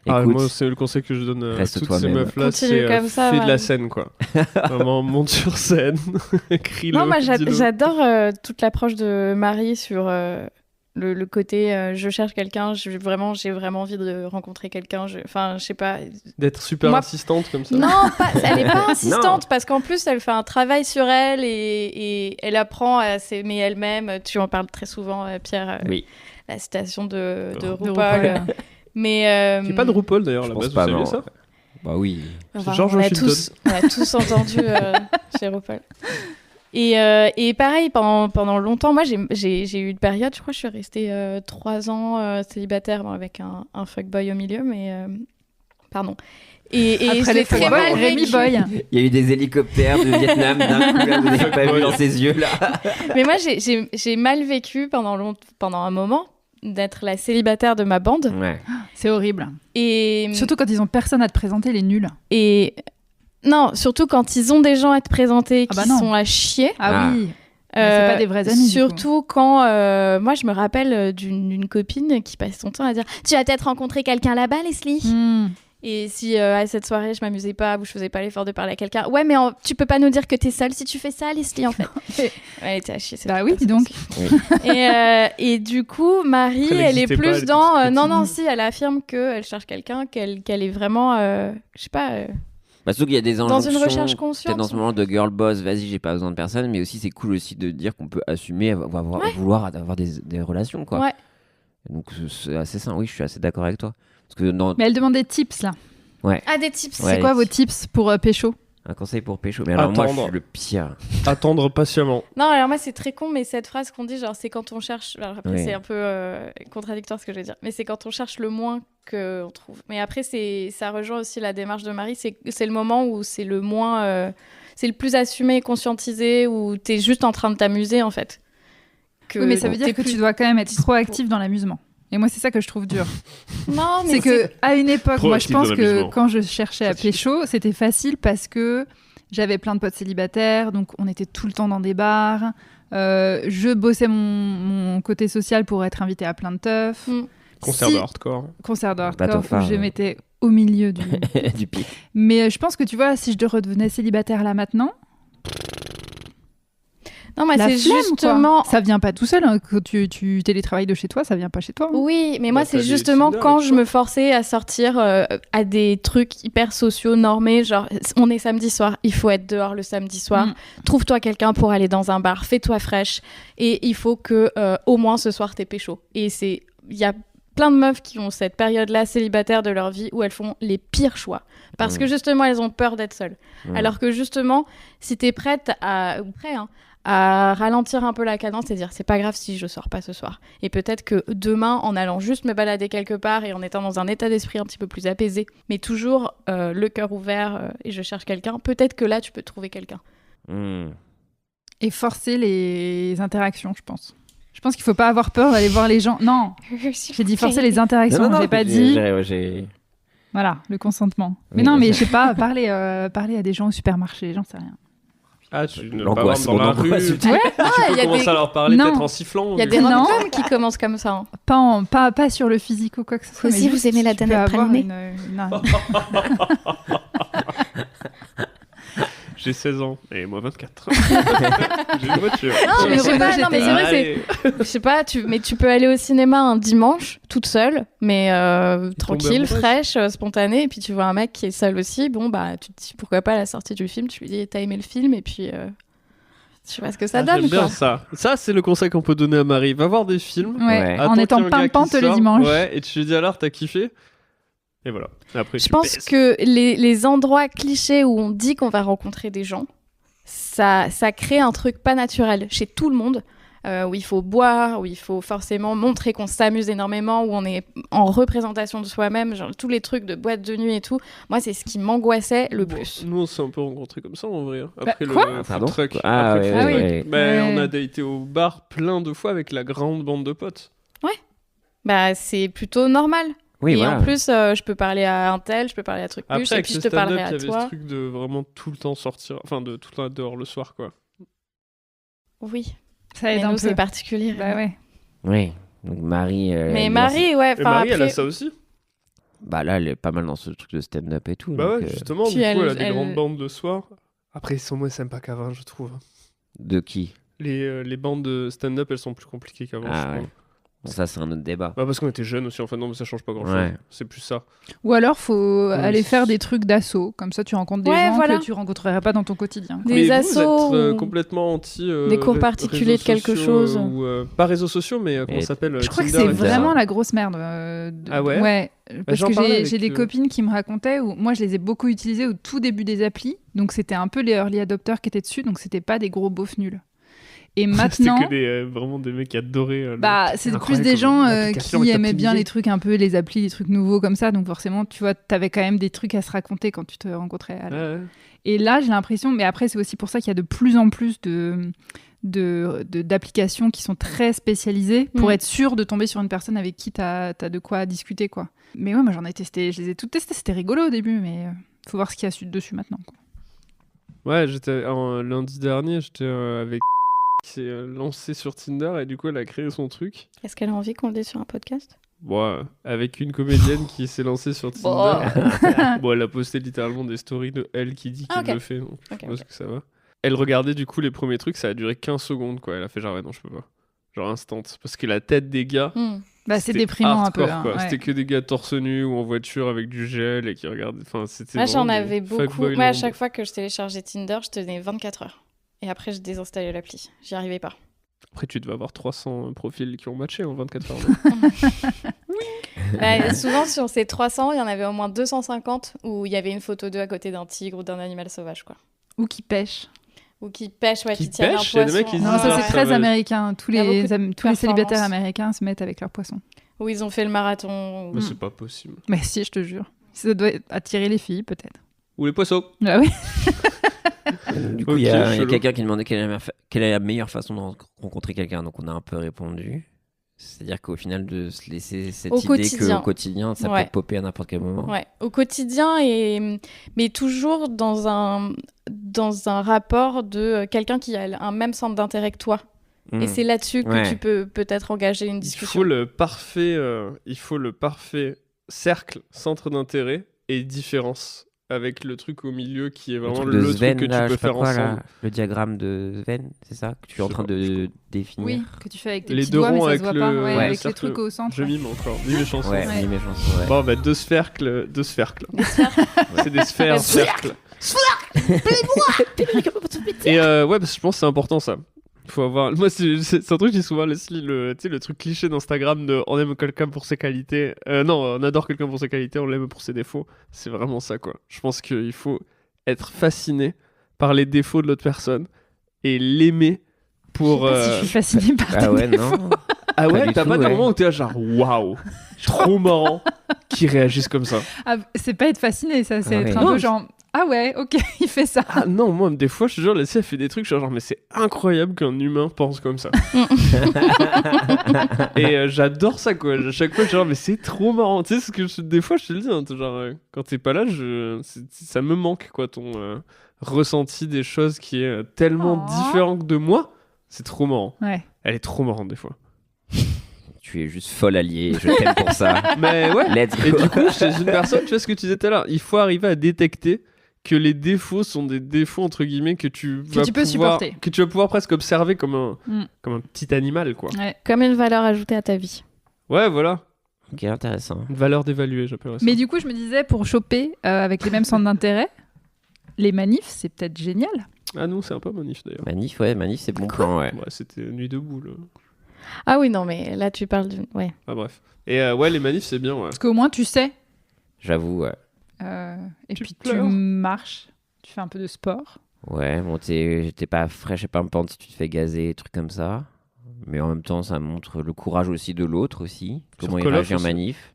E: Écoute,
D: moi, c'est le conseil que je donne à
E: reste
D: toutes
E: toi-même.
D: ces meufs-là,
C: Continue
D: c'est
C: comme ça,
D: fais de la
C: Marie.
D: scène, quoi. Vraiment, monte sur scène, crie-le,
C: Non, moi
D: dis-le.
C: j'adore toute l'approche de Marie sur le côté je cherche quelqu'un, j'ai vraiment envie de rencontrer quelqu'un. Enfin, je sais pas.
D: D'être super
C: Moi-
D: insistante comme ça.
C: Non, elle est pas insistante
E: Non.
C: parce qu'en plus elle fait un travail sur elle et elle apprend à s'aimer elle-même. Tu en parles très souvent, Pierre.
E: Oui.
C: La citation de
B: De
C: RuPaul.
B: RuPaul.
C: Mais
D: Qui est pas de RuPaul d'ailleurs,
E: Je
D: la
E: pense
D: base, vous
E: pas,
D: saviez
E: non.
D: ça
E: Bah oui.
C: enfin,
D: George
C: on a
D: Washington.
C: on a tous entendu chez RuPaul. Et pareil, pendant longtemps, moi j'ai eu une période, je crois que je suis restée 3 ans célibataire, bon, avec un fuckboy au milieu, mais pardon. Et
B: Après
C: je
B: les
C: l'ai très
B: fuckboys,
C: mal
B: Rémi
C: vécu.
B: Boy.
E: Il y a eu des hélicoptères du Vietnam d'un coup, là, vous n'avez pas vu dans ses yeux, là.
C: Mais moi j'ai mal vécu pendant un moment d'être la célibataire de ma bande.
E: Ouais.
B: C'est horrible.
C: Et,
B: Surtout quand ils ont personne à te présenter, les nuls.
C: et non, surtout quand ils ont des gens à te présenter
B: Ah bah
C: qui
B: non.
C: sont à chier.
B: Ah oui. Mais c'est pas des vrais amis, du coup.
C: Surtout quand, moi, je me rappelle d'une copine qui passe son temps à dire « Tu vas peut-être rencontrer quelqu'un là-bas, Leslie
B: Hmm.
C: Et si à cette soirée, je m'amusais pas ou je faisais pas l'effort de parler à quelqu'un, ouais, mais tu peux pas nous dire que t'es seule si tu fais ça, Leslie, en fait. Ouais, elle était à chier. cette
B: Bah oui, dis
C: personne.
B: donc.
C: Et du coup, Marie,
D: Après, elle
C: elle est
D: existait pas,
C: plus
D: elle
C: dans...
D: était toute
C: non,
D: petite.
C: non, si, elle affirme qu'elle cherche quelqu'un, qu'elle est vraiment, je sais pas,
E: Bah, surtout qu'il y a des
C: dans
E: injonctions.
C: une recherche
E: Peut-être
C: consciente.
E: dans ce moment de girl boss, vas-y, j'ai pas besoin de personne, mais aussi c'est cool aussi de dire qu'on peut assumer, vouloir avoir des relations, quoi.
C: Ouais.
E: Donc c'est assez sain, oui, je suis assez d'accord avec toi. Parce que dans
B: Mais elle demande des tips, là.
C: Ah, des tips.
E: Ouais.
B: C'est quoi vos tips pour pécho?
E: un conseil pour pécho, mais alors moi je
D: Attendre.
E: suis le pire.
D: Attendre patiemment.
C: Non, alors moi, c'est très con, mais cette phrase qu'on dit, genre, c'est quand on cherche. Alors après,
E: Oui.
C: c'est un peu contradictoire ce que je vais dire, mais c'est quand on cherche le moins qu'on trouve. Mais après, ça rejoint aussi la démarche de Marie. C'est le moment où c'est le moins. C'est le plus assumé, conscientisé, où t'es juste en train de t'amuser, en fait.
B: Oui, mais ça veut
C: t'es
B: dire que
C: plus-
B: tu dois quand même être proactif dans l'amusement. Et moi, c'est ça que je trouve dur.
C: Non, mais
B: C'est que à une époque, moi, je
D: Proactif
B: pense
D: dans
B: que
D: l'amusement.
B: quand je cherchais à
D: Facile.
B: pécho, c'était facile parce que j'avais plein de potes célibataires, donc on était tout le temps dans des bars. Je bossais mon côté social pour être invitée à plein de teufs.
C: Mm.
D: Concert
B: Si-
D: de hardcore.
B: Concert de
E: Bateau
B: hardcore où
E: phare,
B: je
E: ouais.
B: m'étais au milieu du...
E: du pic.
B: Mais je pense que tu vois, si je redevenais célibataire là maintenant,
C: Non, mais
B: la
C: c'est
B: flemme,
C: justement.
B: quoi. Ça vient pas tout seul. Hein. Quand tu télétravailles de chez toi, ça vient pas chez toi. hein.
C: Oui, mais moi,
D: Bah,
C: c'est
D: t'as des
C: justement
D: Tinder,
C: quand
D: tout
C: je
D: ça.
C: me forçais à sortir à des trucs hyper sociaux, normés, genre on est samedi soir, il faut être dehors le samedi soir,
B: Mm.
C: trouve-toi quelqu'un pour aller dans un bar, fais-toi fraîche, et il faut que au moins ce soir t'es pécho. Et il y a plein de meufs qui ont cette période-là célibataire de leur vie où elles font les pires choix. Parce que justement, elles ont peur d'être seules.
E: Mm.
C: Alors que justement, si t'es prête ou prêt, hein, à ralentir un peu la cadence et dire c'est pas grave si je sors pas ce soir. Et peut-être que demain, en allant juste me balader quelque part et en étant dans un état d'esprit un petit peu plus apaisé, mais toujours le cœur ouvert et je cherche quelqu'un, peut-être que là, tu peux trouver quelqu'un.
E: Mm.
B: Et forcer les interactions, je pense. Je pense qu'il faut pas avoir peur d'aller voir les gens. Non, j'ai dit forcer les interactions. J'ai pas dit. Voilà, le consentement. Mais
E: Oui,
B: non, mais
E: bien
B: je sais pas, parler à des gens au supermarché, j'en sais rien.
D: Ah, tu ne vas pas
E: L'angoisse,
D: voir dans la
E: mon angoisse.
D: rue. Tu
B: Ouais,
C: il y a
D: peux commencer
C: des-
D: à leur parler
B: Non.
D: peut-être en sifflant.
C: Il y a
D: mais-
C: des
B: Non.
C: rom-coms qui commencent comme ça. hein.
B: pas sur le physique ou quoi que ce soit.
C: Aussi,
B: mais
C: vous
B: juste,
C: aimez la
B: tu peux
C: danette
B: avoir
C: pralinée
D: J'ai 16 ans et moi 24. J'ai une voiture.
C: Non, mais je sais pas, non, mais c'est vrai,
D: Allez.
C: je sais pas, mais tu peux aller au cinéma un dimanche, toute seule, mais tranquille,
D: amoureuse.
C: fraîche, spontanée, et puis tu vois un mec qui est seul aussi, bon, bah, tu te dis pourquoi pas à la sortie du film, tu lui dis t'as aimé le film, et puis tu vois ce que ça
D: Ah,
C: donne,
D: j'aime bien
C: quoi.
D: ça. Ça, c'est le conseil qu'on peut donner à Marie. Va voir des films.
B: Ouais,
E: Ouais.
B: en
D: Attends
B: étant
D: qu'il y ait un gars qui
B: pimpante le
D: sort.
B: dimanche.
D: Ouais, et tu lui dis alors, t'as kiffé. Et voilà. Et après,
C: Je
D: tu
C: pense
D: baisses.
C: que les endroits clichés où on dit qu'on va rencontrer des gens, ça crée un truc pas naturel chez tout le monde, où il faut boire, où il faut forcément montrer qu'on s'amuse énormément, où on est en représentation de soi-même, genre tous les trucs de boîte de nuit et tout. Moi, c'est ce qui m'angoissait le
D: Bon,
C: plus.
D: nous, on s'est un peu rencontrés comme ça en vrai. hein. Après
B: quoi
D: le food
E: Pardon
D: truck.
E: Ah,
D: Après le
E: ouais,
D: food
B: ouais,
D: truck.
E: ouais.
D: Ben,
B: Ouais.
D: on a daté au bar plein de fois avec la grande bande de potes.
C: Bah, c'est plutôt normal.
E: Oui,
C: et
E: voilà.
C: en plus, je peux parler à un tel, je peux parler à truc
D: Après,
C: plus, et
D: avec
C: puis
D: le
C: je te
D: stand-up,
C: parlerai
D: il y
C: à
D: avait ce
C: toi.
D: truc de vraiment tout le temps sortir, enfin de tout le temps être dehors le soir, quoi.
C: Oui,
B: Ça
C: mais
B: aide un
C: nous,
B: peu.
C: c'est particulier.
B: Bah ouais.
E: Oui. Donc Marie.
C: Mais
E: non,
C: Marie, ouais,
D: Et
C: enfin
D: Marie, elle a
C: après...
D: ça aussi.
E: Bah là, elle est pas mal dans ce truc de stand-up et tout.
D: Bah
E: donc,
D: ouais, justement,
C: Puis
D: du coup, elle a
C: elle-
D: des
C: elle-
D: grandes bandes de soir. Après, ils sont moins sympas qu'avant, je trouve.
E: De qui?
D: Les bandes de stand-up, elles sont plus compliquées qu'avant, je
E: Ah
D: trouve.
E: ouais. Bon, ça, c'est un autre débat.
D: Bah parce qu'on était jeunes aussi, enfin non, mais ça change pas grand-chose.
E: Ouais.
D: C'est plus ça.
B: Ou alors, faut aller
D: mais-
B: faire des trucs d'assaut. Comme ça, tu rencontres des
C: Ouais,
B: gens
C: voilà.
B: que tu rencontrerais pas dans ton quotidien.
C: Des
D: Mais vous
C: assos
D: êtes
C: ou-
D: complètement anti...
C: Des cours particuliers de quelque chose.
D: Ou, pas réseaux sociaux, mais comment
E: Et
D: ça s'appelle
B: Je crois que
D: Tinder
B: c'est
D: et tout
B: vraiment
D: ça.
B: la grosse merde.
D: Ah ouais
B: Ouais. Parce
D: j'en
B: que
D: parlais
B: j'ai
D: avec,
B: des copines qui me racontaient où moi je les ai beaucoup utilisées au tout début des applis. Donc c'était un peu les early adopters qui étaient dessus. Donc c'était pas des gros beaufs nuls. Et maintenant.
D: C'était que vraiment des mecs qui adoraient...
B: Bah, c'est plus
D: incroyable
B: des
D: comme
B: gens
D: l'application
B: qui
D: est
B: aimaient bien
D: optimisée.
B: les trucs un peu, les applis, les trucs nouveaux comme ça. Donc forcément, tu vois, t'avais quand même des trucs à se raconter quand tu te rencontrais.
D: Ouais.
B: Et là, j'ai l'impression, mais après, c'est aussi pour ça qu'il y a de plus en plus d'applications qui sont très spécialisées pour être sûr de tomber sur une personne avec qui t'as de quoi discuter, quoi. Mais ouais, moi j'en ai testé, je les ai toutes testées, c'était rigolo au début, mais faut voir ce qu'il y a dessus maintenant, quoi.
D: Ouais, lundi dernier, j'étais avec qui s'est lancée sur Tinder et du coup elle a créé son truc.
C: Est-ce qu'elle a envie qu'on le dise sur un podcast?
D: Bon, avec une comédienne qui s'est lancée sur Tinder. Bon, elle a posté littéralement des stories de elle qui dit qu'elle
C: ok.
D: le fait, donc je
C: Ok,
D: pense
C: ok.
D: que ça va. Elle regardait du coup les premiers trucs, ça a duré 15 secondes quoi. Elle a fait genre ouais, non, je peux pas. Genre instant. Parce que la tête des gars.
B: Bah, c'est
D: c'était
B: déprimant
D: hardcore,
B: un peu. Hein,
D: quoi.
B: ouais.
D: C'était que des gars torse nu ou en voiture avec du gel et qui regardaient. Enfin, c'était.
C: Moi, j'en
D: vraiment
C: avais
D: des
C: beaucoup.
D: fuckboy
C: Moi, à
D: land.
C: chaque fois que je téléchargeais Tinder, je tenais 24 heures. Et après, je désinstallais l'appli. J'y arrivais pas.
D: Après, tu devais avoir 300 profils qui ont matché en 24 heures.
C: Bah, souvent, sur ces 300, il y en avait au moins 250 où il y avait une photo d'eux à côté d'un tigre ou d'un animal sauvage, quoi.
B: Ou qui pêche.
C: Ou qui pêchent, ouais,
D: Qui
C: qui tiennent
D: pêchent,
C: un
D: il y a des
C: poisson.
D: mecs qui
B: Non,
D: Ah,
B: ça c'est
D: ça
B: très
D: va.
B: américain. Tous
C: Il y a
B: les,
C: beaucoup de
B: tous les
C: performances.
B: célibataires américains se mettent avec leurs poissons.
C: Où ils ont fait le marathon.
D: Mais c'est pas possible.
B: Mais si, je te jure. Ça doit attirer les filles, peut-être.
D: Ou les poissons.
B: Ah oui.
E: Du coup,
D: Ok,
E: il y a
D: chelou.
E: quelqu'un qui demandait quelle est la meilleure façon de rencontrer quelqu'un. Donc, on a un peu répondu. C'est-à-dire qu'au final, de se laisser cette
C: Au
E: idée
C: quotidien.
E: qu'au quotidien, ça
C: Ouais.
E: peut popper à n'importe quel moment.
C: Ouais, au quotidien, mais toujours dans un rapport de quelqu'un qui a un même centre d'intérêt que toi.
E: Mm.
C: Et c'est là-dessus que
E: Ouais.
C: tu peux peut-être engager une
D: Il
C: discussion.
D: faut le parfait cercle, centre d'intérêt et différence avec le truc au milieu qui est
E: Le
D: vraiment
E: truc
D: le
E: de
D: truc
E: Sven,
D: que tu
E: là,
D: peux
E: je sais pas
D: faire
E: quoi, là,
D: ensemble.
E: le diagramme de Sven, c'est ça que tu es
D: Je
E: en
D: sais
E: train
D: pas,
E: de définir.
B: Oui, que tu fais avec tes
D: Les
B: petits
D: deux
B: doigts, mais
D: ronds
B: ça
D: avec
B: se voit
D: le-
B: pas. Ouais,
E: ouais,
B: avec les
D: cercle.
B: trucs au centre.
D: Je mime encore. Dis mes chansons.
E: Ouais,
B: Ouais.
E: dis mes chansons, ouais.
D: Bon, bah deux cercles. C'est des sphères, cercles. Et ouais, parce que je pense que c'est important ça. Faut avoir. Moi, c'est un truc que j'ai souvent, Leslie, tu sais, le truc cliché d'Instagram de on aime quelqu'un pour ses qualités. Non, on adore quelqu'un pour ses qualités, on l'aime pour ses défauts. C'est vraiment ça, quoi. Je pense qu'il faut être fasciné par les défauts de l'autre personne et l'aimer pour.
B: Je sais pas si je suis fascinée par
E: Ah
B: tes
E: ouais,
B: défauts.
E: non.
D: Ah
E: Pas
D: ouais,
E: du
D: t'as
E: tout,
D: pas des
E: ouais.
D: moments où t'es là genre waouh, trop marrant qu'ils réagissent comme ça.
B: Ah, c'est pas être fasciné, ça, c'est
E: Ah
B: être
E: ouais.
B: un
D: Non,
B: peu genre ah ouais, ok, il fait ça.
D: Ah non, moi, des fois, je te jure, Leslie, elle fait des trucs, genre, mais c'est incroyable qu'un humain pense comme ça. Et j'adore ça, quoi. À chaque fois, genre, mais c'est trop marrant. Tu sais, des fois, je te le dis, hein, genre, quand t'es pas là, ça me manque, quoi, ton ressenti des choses qui est tellement
B: Oh.
D: différent de moi. C'est trop marrant.
B: Ouais.
D: Elle est trop marrante, des fois.
E: Tu es juste folle alliée, je t'aime pour ça.
D: Mais ouais.
E: Let's
D: Et
E: go.
D: du coup, chez une personne, tu vois ce que tu disais tout à l'heure, il faut arriver à détecter que les défauts sont des défauts entre guillemets que tu vas
B: tu peux
D: pouvoir,
B: supporter.
D: que tu vas pouvoir presque observer comme un
B: Mm.
D: petit animal, quoi.
B: Ouais.
C: Comme une valeur ajoutée à ta vie.
D: Ouais, voilà,
E: Ok, intéressant.
D: une valeur d'évaluer, j'appellerais ça.
B: Mais du coup, je me disais, pour choper avec les mêmes centres d'intérêt, les manifs, c'est peut-être génial.
D: Ah non, c'est un peu manif d'ailleurs.
E: Manif, c'est bon plan, ouais.
D: Ouais, c'était nuit debout là.
C: Ah oui, non, mais là, tu parles de... Ouais.
D: Ah bref. Et ouais, les manifs c'est bien, ouais.
B: Parce qu'au moins, tu sais.
E: J'avoue, ouais.
B: Et
D: Tu
B: puis, tu
D: pleures.
B: marches, tu fais un peu de sport.
E: Ouais, bon, t'es pas fraîche et pas pimpante si tu te fais gazer, des trucs comme ça. Mais en même temps, ça montre le courage aussi de l'autre aussi.
D: Sur
E: Comment il
D: Call of
E: réagit en
D: aussi.
E: manif.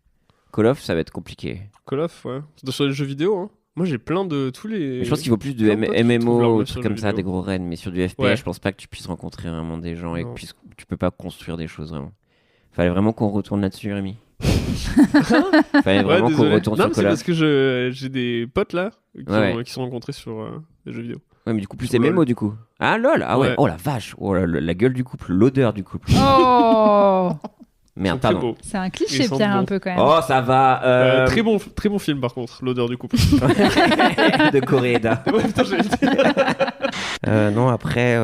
E: Call of, ça va être compliqué.
D: Call of, ouais. C'est sur les jeux vidéo, hein. Moi j'ai plein de tous les.
E: Mais je pense qu'il faut plus de
D: plein de potes qui trouvent leur
E: MMO ou
D: meuf
E: trucs
D: sur
E: comme
D: le
E: ça,
D: vidéo.
E: des gros raids. Mais sur du FPS,
D: Ouais.
E: je pense pas que tu puisses rencontrer vraiment des gens et
D: Non.
E: que tu peux pas construire des choses vraiment. Fallait vraiment qu'on retourne là-dessus, Rémi. Fallait vraiment qu'on
D: désolé.
E: retourne
D: Non,
E: sur
D: mais c'est
E: Call
D: parce
E: of.
D: que j'ai des potes là
E: Ouais.
D: qui sont rencontrés sur les jeux vidéo.
E: Ouais, mais du coup, plus
D: Sur
E: MMO
D: LoL.
E: du coup. Ah, lol. Ah ouais.
D: Ouais.
E: Oh la vache. Oh la gueule du couple. L'odeur du couple.
B: Oh
E: Merde,
D: Très
E: pardon.
D: beau.
B: C'est un cliché,
D: Ils sont
B: Pierre, un
D: bons.
B: peu quand même.
E: Oh, ça va.
D: Très bon film par contre, L'odeur du couple.
E: De Koreeda.
D: Ouais, putain, j'ai dit.
E: Non, après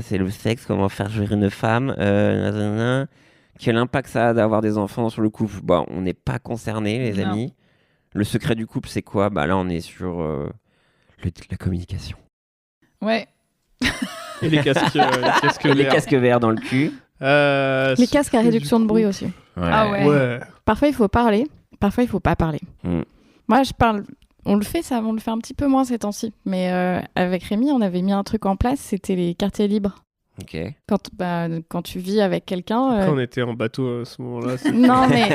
E: c'est le sexe, comment faire jouir une femme. Nanana. Quel impact ça a d'avoir des enfants sur le couple? Bon, on n'est pas concernés, les
B: Non.
E: amis. Le secret du couple, c'est quoi? Bah là, on est sur la communication.
B: Ouais.
D: Et les casques,
E: Les
D: verts.
E: casques verts dans le cul.
C: Les casques à réduction de bruit aussi.
B: Ah ouais.
D: Ouais.
C: Parfois, il faut parler. Parfois, il faut pas parler.
E: Mm.
C: Moi, je parle. On le fait un petit peu moins ces temps-ci. Mais avec Rémi, on avait mis un truc en place. C'était les quartiers libres.
E: Ok.
C: Quand tu vis avec quelqu'un.
D: Après, on était en bateau à ce moment-là.
C: Non, mais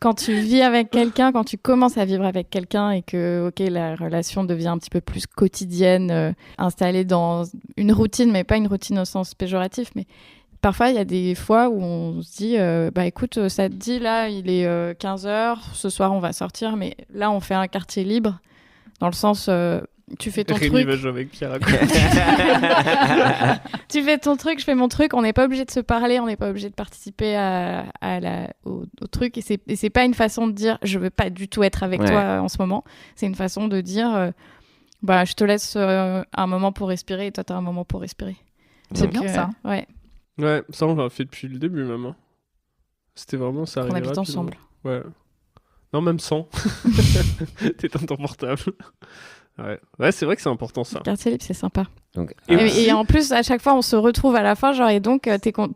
C: quand tu vis avec quelqu'un, quand tu commences à vivre avec quelqu'un et que la relation devient un petit peu plus quotidienne, installée dans une routine, mais pas une routine au sens péjoratif, mais parfois il y a des fois où on se dit bah écoute, ça te dit là, il est 15h, ce soir on va sortir, mais là on fait un quartier libre, dans le sens tu fais ton
D: Rémi
C: truc.
D: va jouer avec Pierre à côté.
C: Tu fais ton truc, je fais mon truc. On n'est pas obligé de se parler, on n'est pas obligé de participer au truc. Et c'est pas une façon de dire je veux pas du tout être avec toi en ce moment. C'est une façon de dire bah je te laisse un moment pour respirer et toi t'as un moment pour respirer.
B: C'est
C: Donc,
B: bien ça.
C: Ouais.
D: Ouais, ça on l'a fait depuis le début même. Hein. C'était vraiment ça.
C: On habite ensemble.
D: Ouais. Non, même sans. T'éteins ton portable. Ouais, c'est vrai que c'est important ça.
C: Le quartier libre, c'est sympa.
E: Donc,
C: Et en plus, à chaque fois, on se retrouve à la fin, genre, et donc,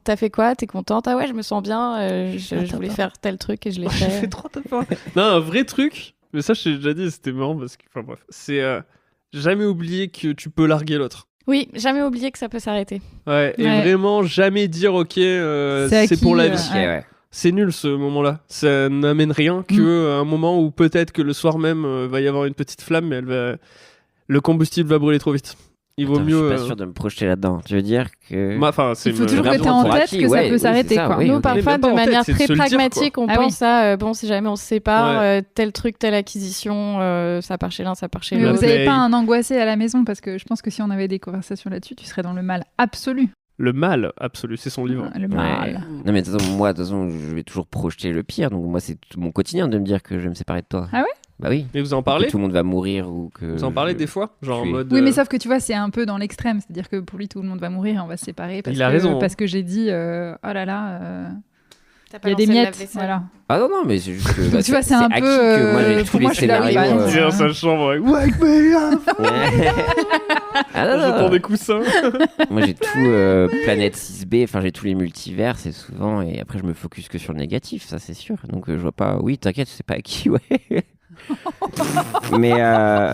C: t'as fait quoi? T'es contente? Ah ouais, je me sens bien, je voulais faire tel truc et je l'ai
D: J'ai
C: fait.
D: fait trop ta part. Non, un vrai truc, mais ça, je t'ai déjà dit, c'était marrant parce que, enfin bref, c'est jamais oublier que tu peux larguer l'autre.
C: Oui, jamais oublier que ça peut s'arrêter.
D: Ouais, et
B: Ouais.
D: vraiment jamais dire, ok, c'est pour la vie.
B: Ouais.
D: C'est nul ce moment-là. Ça n'amène rien que un moment où peut-être que le soir même va y avoir une petite flamme, mais le combustible va brûler trop vite. Il vaut
E: attends,
D: mieux.
E: je suis pas sûr de me projeter là-dedans. Tu veux dire que.
D: C'est
B: Il faut toujours
E: vraiment
B: que tu en
E: pour
B: tête
E: acquis,
B: que ça
E: ouais,
B: peut
E: oui,
B: s'arrêter.
E: c'est ça,
B: Quoi.
E: oui.
C: Nous,
E: on est
C: parfois,
D: même pas
C: de
D: en tête,
C: manière
D: c'est de
C: très
D: se le dire,
C: pragmatique, on
B: Ah
C: pense à bon, si jamais on se sépare, tel truc, telle acquisition, ça part chez l'un, ça part chez
B: Mais
D: La
C: l'autre.
B: vous n'avez
D: play.
B: pas un angoissé à la maison parce que je pense que si on avait des conversations là-dessus, tu serais dans le mal absolu.
D: Le mal absolu, c'est son livre.
B: Le
E: Ouais.
B: mal.
E: Non, mais de toute façon, je vais toujours projeter le pire. Donc, moi, c'est tout mon quotidien de me dire que je vais me séparer de toi.
B: Ah ouais?
E: Bah oui.
D: Et vous en
E: Que
D: parlez
E: tout le monde va mourir ou que.
D: Vous en parlez des fois Genre en
E: suis-
D: mode.
B: Oui, mais sauf que tu vois, c'est un peu dans l'extrême. C'est-à-dire que pour lui, tout le monde va mourir et on va se séparer parce
D: Il a
B: que,
D: raison, hein.
B: parce que j'ai dit oh là là,
C: T'as
B: il
C: pas
B: y a des
C: lancé le
B: miettes.
C: lave-vaisselle.
B: Voilà.
E: Ah non, mais c'est juste que.
B: Donc, tu vois, c'est un
E: acquis
B: peu,
E: que moi, j'ai
B: pour
E: tous
B: moi,
E: les
B: je suis là, oui,
E: scénarios.
B: bah,
D: Il est dans sa chambre avec Wake me up.
E: Ah non,
D: J'entends
E: non.
D: des coussins.
E: Moi, j'ai tout Planète 6B, enfin, j'ai tous les multivers, c'est souvent. Et après, je me focus que sur le négatif, ça, c'est sûr. Donc, je vois pas. Oui, t'inquiète, je sais pas à qui, ouais. Mais,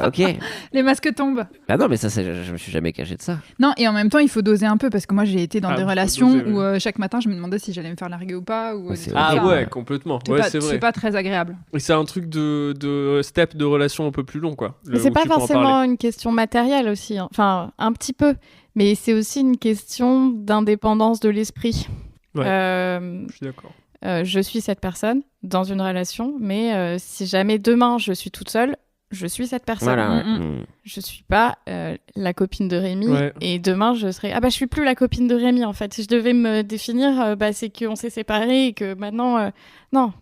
E: ok.
B: Les masques tombent.
E: Ah non, mais ça, je me suis jamais caché de ça.
B: Non, et en même temps, il faut doser un peu parce que moi, j'ai été dans
D: Ah,
B: des
D: faut
B: relations
D: doser, oui.
B: où chaque matin, je me demandais si j'allais me faire larguer ou pas. Ou
E: Ouais,
B: des
E: c'est
B: trucs
D: Ah
B: comme ça.
D: ouais, complètement.
B: C'est
D: Ouais,
B: pas,
D: c'est vrai.
B: pas très agréable.
D: Et c'est un truc de step de relation un peu plus long, quoi.
C: Mais c'est
D: où
C: pas
D: tu peux en
C: forcément
D: parler.
C: une question matérielle aussi, hein. Enfin, un petit peu. Mais c'est aussi une question d'indépendance de l'esprit.
D: Ouais.
C: Euh,
D: Je suis d'accord.
C: je suis cette personne dans une relation, mais si jamais demain je suis toute seule, je suis cette personne.
E: Voilà, ouais.
B: Mm,
E: Mm.
C: Je suis pas la copine de Rémi,
D: Ouais.
C: et demain je serai je suis plus la copine de Rémi en fait. Si je devais me définir, c'est qu'on s'est séparés et que maintenant non,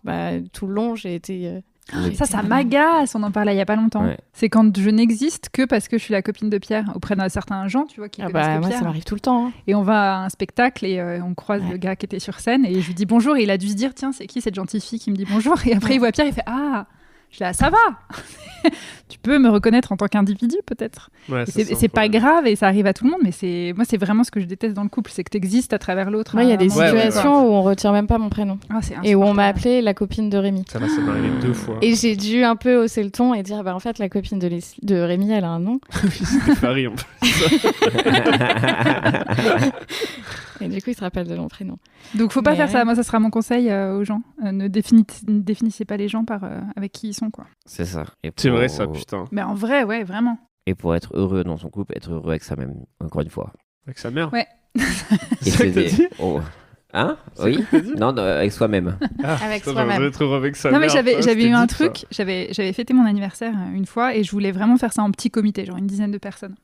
C: tout le long j'ai été
B: Ça m'agace. On en parlait il y a pas longtemps.
E: Ouais.
B: C'est quand je n'existe que parce que je suis la copine de Pierre auprès d'un certain gens, tu vois, qui connaissent que
C: moi
B: Pierre.
C: ça m'arrive tout le temps, hein.
B: Et on va à un spectacle et on croise
C: Ouais.
B: le gars qui était sur scène et je lui dis bonjour et il a dû se dire tiens c'est qui cette gentille fille qui me dit bonjour et après il voit Pierre il fait ah je suis là ça va tu peux me reconnaître en tant qu'individu peut-être.
D: Ouais,
B: Et
D: ça,
B: c'est
D: un
B: pas
D: problème.
B: grave et ça arrive à tout le monde mais c'est vraiment ce que je déteste dans le couple c'est que t'existes à travers l'autre.
C: Moi il y a des
D: Ouais, ouais,
C: situations où on retient même pas mon prénom
B: Ah, c'est
C: et où on m'a
B: insupportable.
C: appelée la copine de Rémi.
D: Ça m'est arrivé 2 fois.
C: Et j'ai dû un peu hausser le ton et dire en fait la copine de Rémi elle a un nom
D: C'était Farid en plus.
C: et du coup il se rappelle de mon prénom.
B: Donc faut pas
C: Mais
B: faire
C: ouais.
B: ça. Moi ça sera mon conseil aux gens. Ne définissez pas les gens par avec qui ils sont quoi.
E: C'est ça. Et
D: C'est
E: pour-
D: vrai ça, putain.
B: Mais en vrai ouais vraiment.
E: Et pour être heureux dans son couple, être heureux avec sa même, encore une fois.
D: Avec sa mère.
B: Ouais.
E: Et
D: C'est ça que t'as dit
E: Oh. Hein?
D: C'est
E: Oui?
D: ça que t'as dit
E: Non, avec soi-même.
D: Ah,
C: Avec
D: putain,
C: soi-même.
D: j'aimerais être heureux avec sa
B: Non
D: mère.
B: mais j'avais
D: C'était
B: eu un
D: deep, ça.
B: truc, j'avais fêté mon anniversaire une fois et je voulais vraiment faire ça en petit comité, genre une dizaine de personnes.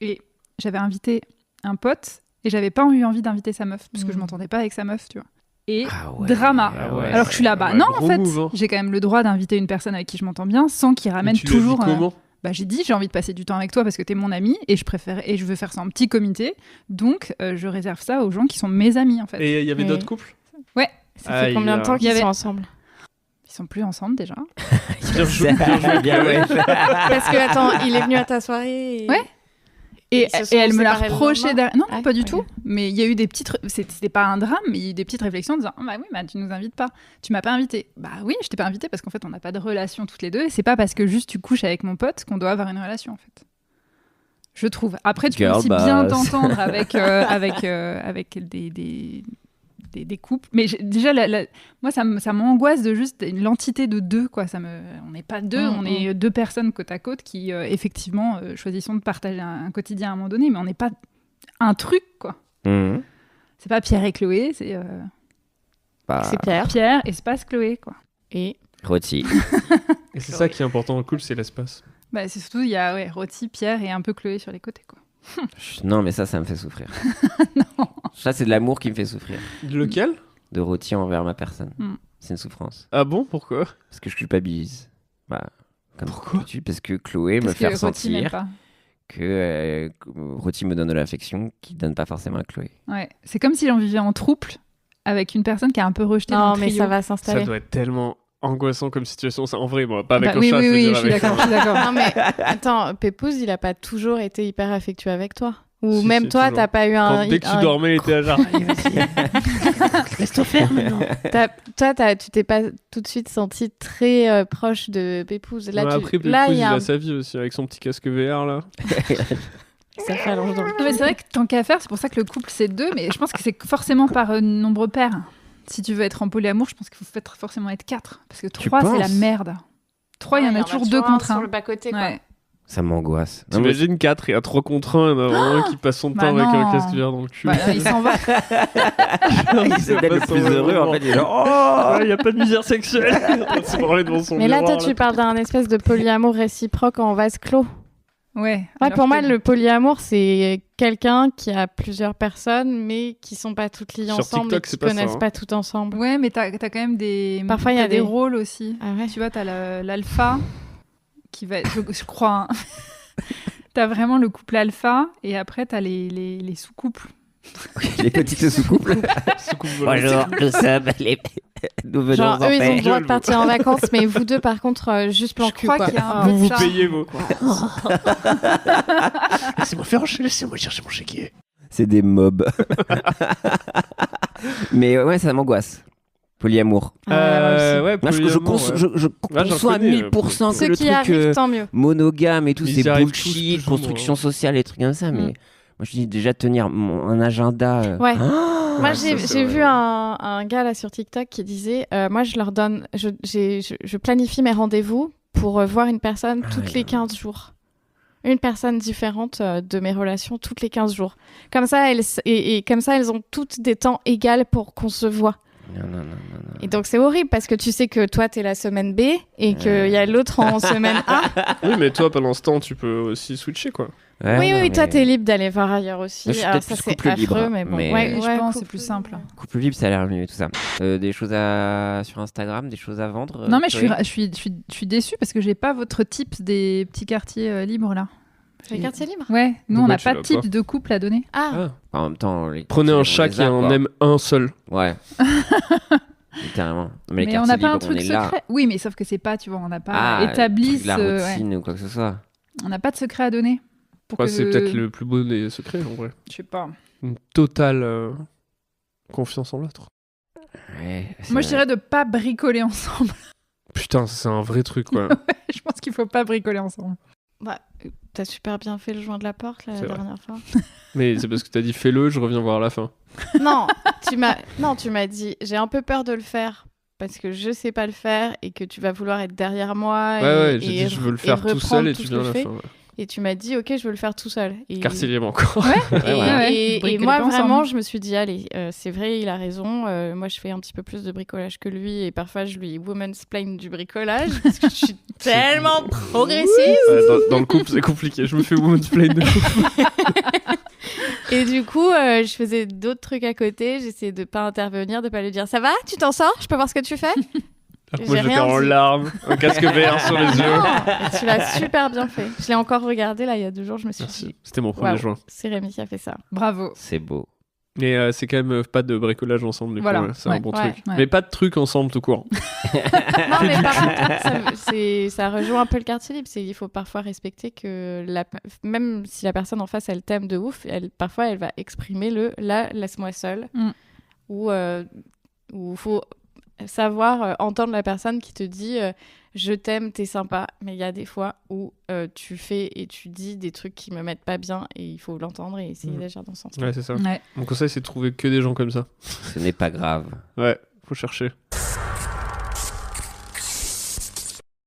B: Et j'avais invité un pote et j'avais pas eu envie d'inviter sa meuf parce que je m'entendais pas avec sa meuf, tu vois. et drama. Alors que je suis là-bas. Non, en fait, j'ai quand même le droit d'inviter une personne avec qui je m'entends bien sans qu'il ramène toujours.
D: Comment
B: j'ai dit j'ai envie de passer du temps avec toi parce que t'es mon ami et je veux faire ça en petit comité. Donc je réserve ça aux gens qui sont mes amis en fait.
D: Et il y avait d'autres couples ?
B: Ouais.
C: Ça fait combien de temps qu'ils sont ensemble ?
B: Ils sont plus ensemble déjà.
E: Bien joué.
C: Parce que attends, il est venu à ta soirée.
B: Ouais. Et elle me l'a reproché derrière. Non, pas du tout. Mais il y a eu des petites. C'était pas un drame, mais il y a eu des petites réflexions en disant bah oui, tu nous invites pas. Tu m'as pas invité. Bah oui, je t'ai pas invité parce qu'en fait, on n'a pas de relation toutes les deux. Et c'est pas parce que juste tu couches avec mon pote qu'on doit avoir une relation en fait. Je trouve. Après, tu peux aussi bien t'entendre avec des couples. Mais déjà, moi, ça m'angoisse de juste l'entité de deux, quoi. On n'est pas deux, on est deux personnes côte à côte qui, effectivement, choisissons de partager un quotidien à un moment donné, mais on n'est pas un truc, quoi. C'est pas Pierre et Chloé, c'est Pierre, espace Chloé, quoi.
C: Et
E: Rôti.
D: Et c'est ça qui est important dans le couple, c'est l'espace.
B: Bah, c'est surtout, il y a Rôti, Pierre et un peu Chloé sur les côtés, quoi.
E: Non, mais ça me fait souffrir.
B: Non.
E: Ça, c'est de l'amour qui me fait souffrir.
D: Lequel ?
E: De Rôti envers ma personne. C'est une souffrance.
D: Ah bon ? Pourquoi ?
E: Parce que je culpabilise.
D: Pourquoi ?
E: Parce que Chloé me fait ressentir que Rôti me donne de l'affection qu'il donne pas forcément à Chloé.
B: Ouais. C'est comme si l'on vivait en trouble avec une personne qui a un peu rejeté dans le trio.
C: Non, mais ça va s'installer.
D: Ça doit être tellement angoissant comme situation, ça, en vrai, moi, pas avec un
B: oui,
D: chat.
B: Oui, je suis d'accord.
C: Non, mais attends, Pépouze, il a pas toujours été hyper affectueux avec toi. Ou si, même toi, toujours. T'as pas eu un...
D: Dès que tu dormais, il était à genre...
C: Laisse-toi faire maintenant. Tu t'es pas tout de suite senti très proche de Pépouze. Là,
D: après, Pépouze, il a sa vie aussi, avec son petit casque VR, là.
C: Ça fait allonge dans le
B: non, mais c'est vrai que tant qu'à faire, c'est pour ça que le couple, c'est 2, mais je pense que c'est forcément par nombreux pairs. Si tu veux être en polyamour, je pense qu'il faut forcément être 4. Parce que 3, c'est la merde. 3, il y en a toujours 2 contre 1.
C: Sur le bas-côté, quoi. Ouais.
E: Ça m'angoisse.
D: T'imagines 4, il y a 3 contre 1, il y en a un qui passe son temps avec un casque VR dans le cul.
B: Il s'en va.
E: C'est peut-être le plus heureux, en fait. Il est genre,
D: il n'y a pas de misère sexuelle.
C: Mais là, toi, tu parles d'un espèce de polyamour réciproque en vase clos.
B: Ouais.
C: Pour moi, le polyamour, c'est quelqu'un qui a plusieurs personnes, mais qui sont pas toutes liées ensemble et qui se connaissent pas toutes ensemble.
B: Ouais, mais t'as quand même des...
C: Parfois, il y a
B: des rôles aussi.
C: Ah ouais.
B: Tu vois, t'as l'alpha, qui va... Je crois... T'as vraiment le couple alpha, et après, t'as les sous-couples.
E: Les petites sous-couples. Bonjour, nous sommes les... Nous venons
C: genre, eux, ils ont le droit de partir en vacances, mais vous deux, par contre, juste plan cul, quoi.
B: Qu'il y a un peu
D: vous
B: ça.
D: Payez vos...
A: Laissez-moi faire enchaîner, laissez-moi chercher mon chéquier.
E: C'est des mobs. Mais ouais, ça m'angoisse. Polyamour.
D: Ouais,
E: moi, je conçois à 1000% que le
C: truc tant mieux.
E: Monogame et tout, c'est bullshit, construction sociale et trucs comme ça, mais... Moi, je dis déjà tenir un agenda.
C: Ouais. Moi, j'ai vu un gars là sur TikTok qui disait moi, je leur donne. Je planifie mes rendez-vous pour voir une personne toutes les 15 jours. Une personne différente de mes relations toutes les 15 jours. Comme ça, elles ont toutes des temps égaux pour qu'on se voit.
E: Non.
C: Et donc, c'est horrible parce que tu sais que toi, t'es la semaine B et qu'il y a l'autre en semaine A.
D: Oui, mais toi, pendant ce temps, tu peux aussi switcher, quoi.
C: Oui, toi, t'es libre d'aller voir ailleurs aussi.
E: Alors, ça, c'est affreux,
C: libre, mais bon.
B: Je pense que c'est plus simple.
E: Couple libre, ça a l'air mieux et tout ça. Des choses sur Instagram, des choses à vendre.
B: Non, mais je suis déçue parce que j'ai pas votre type des petits quartiers libres, là.
C: Les quartiers libres ?
B: Ouais, nous on n'a pas de type de couple à donner.
E: En même temps,
D: prenez un chat qui en aime un seul.
E: Ouais. Littéralement.
B: Mais on n'a pas un truc secret. Oui, mais sauf que c'est pas, tu vois, on n'a pas établi
E: la routine ou quoi que ce soit.
B: On n'a pas de secret à donner.
D: C'est peut-être le plus beau des secrets en vrai.
B: Je sais pas.
D: Une totale confiance en l'autre.
E: Ouais,
B: moi je dirais de pas bricoler ensemble.
D: Putain, c'est un vrai truc quoi.
B: Je pense qu'il faut pas bricoler ensemble.
C: Bah, t'as super bien fait le joint de la porte la dernière fois.
D: Mais c'est parce que t'as dit fais-le, je reviens voir à la fin.
C: Non, tu m'as dit j'ai un peu peur de le faire parce que je sais pas le faire et que tu vas vouloir être derrière moi.
D: Ouais, j'ai dit je veux le faire tout seul et tu viens à la fin. Ouais.
C: Et tu m'as dit, ok, je veux le faire tout seul. Et...
D: Quartier libre encore.
C: Et moi, vraiment, je me suis dit, allez, c'est vrai, il a raison. Moi, je fais un petit peu plus de bricolage que lui. Et parfois, je lui womansplain du bricolage parce que je suis tellement progressive.
D: Dans le couple, c'est compliqué. Je me fais womansplain de couple.
C: Et du coup, je faisais d'autres trucs à côté. J'essayais de pas intervenir, de pas lui dire, ça va, tu t'en sors, je peux voir ce que tu fais.
D: Moi, j'étais en larmes, un casque VR sur les yeux.
C: Tu l'as super bien fait. Je l'ai encore regardé là il y a 2 jours. Je me suis dit.
D: C'était mon premier juin.
C: C'est Rémi qui a fait ça.
B: Bravo.
E: C'est beau.
D: Mais c'est quand même pas de bricolage ensemble, du coup, c'est un bon truc.
B: Ouais.
D: Mais pas de trucs ensemble tout court.
C: Non, mais par contre, ça rejoint un peu le quartier libre. Il faut parfois respecter que même si la personne en face, elle t'aime de ouf, parfois, elle va exprimer là, laisse-moi seule. Ou il faut savoir entendre la personne qui te dit je t'aime, t'es sympa, mais il y a des fois où tu fais et tu dis des trucs qui me mettent pas bien et il faut l'entendre et essayer d'agir dans ce sens.
D: Ouais, c'est ça. Mon conseil, c'est de trouver que des gens comme ça.
E: Ce n'est pas grave.
D: Ouais, faut chercher.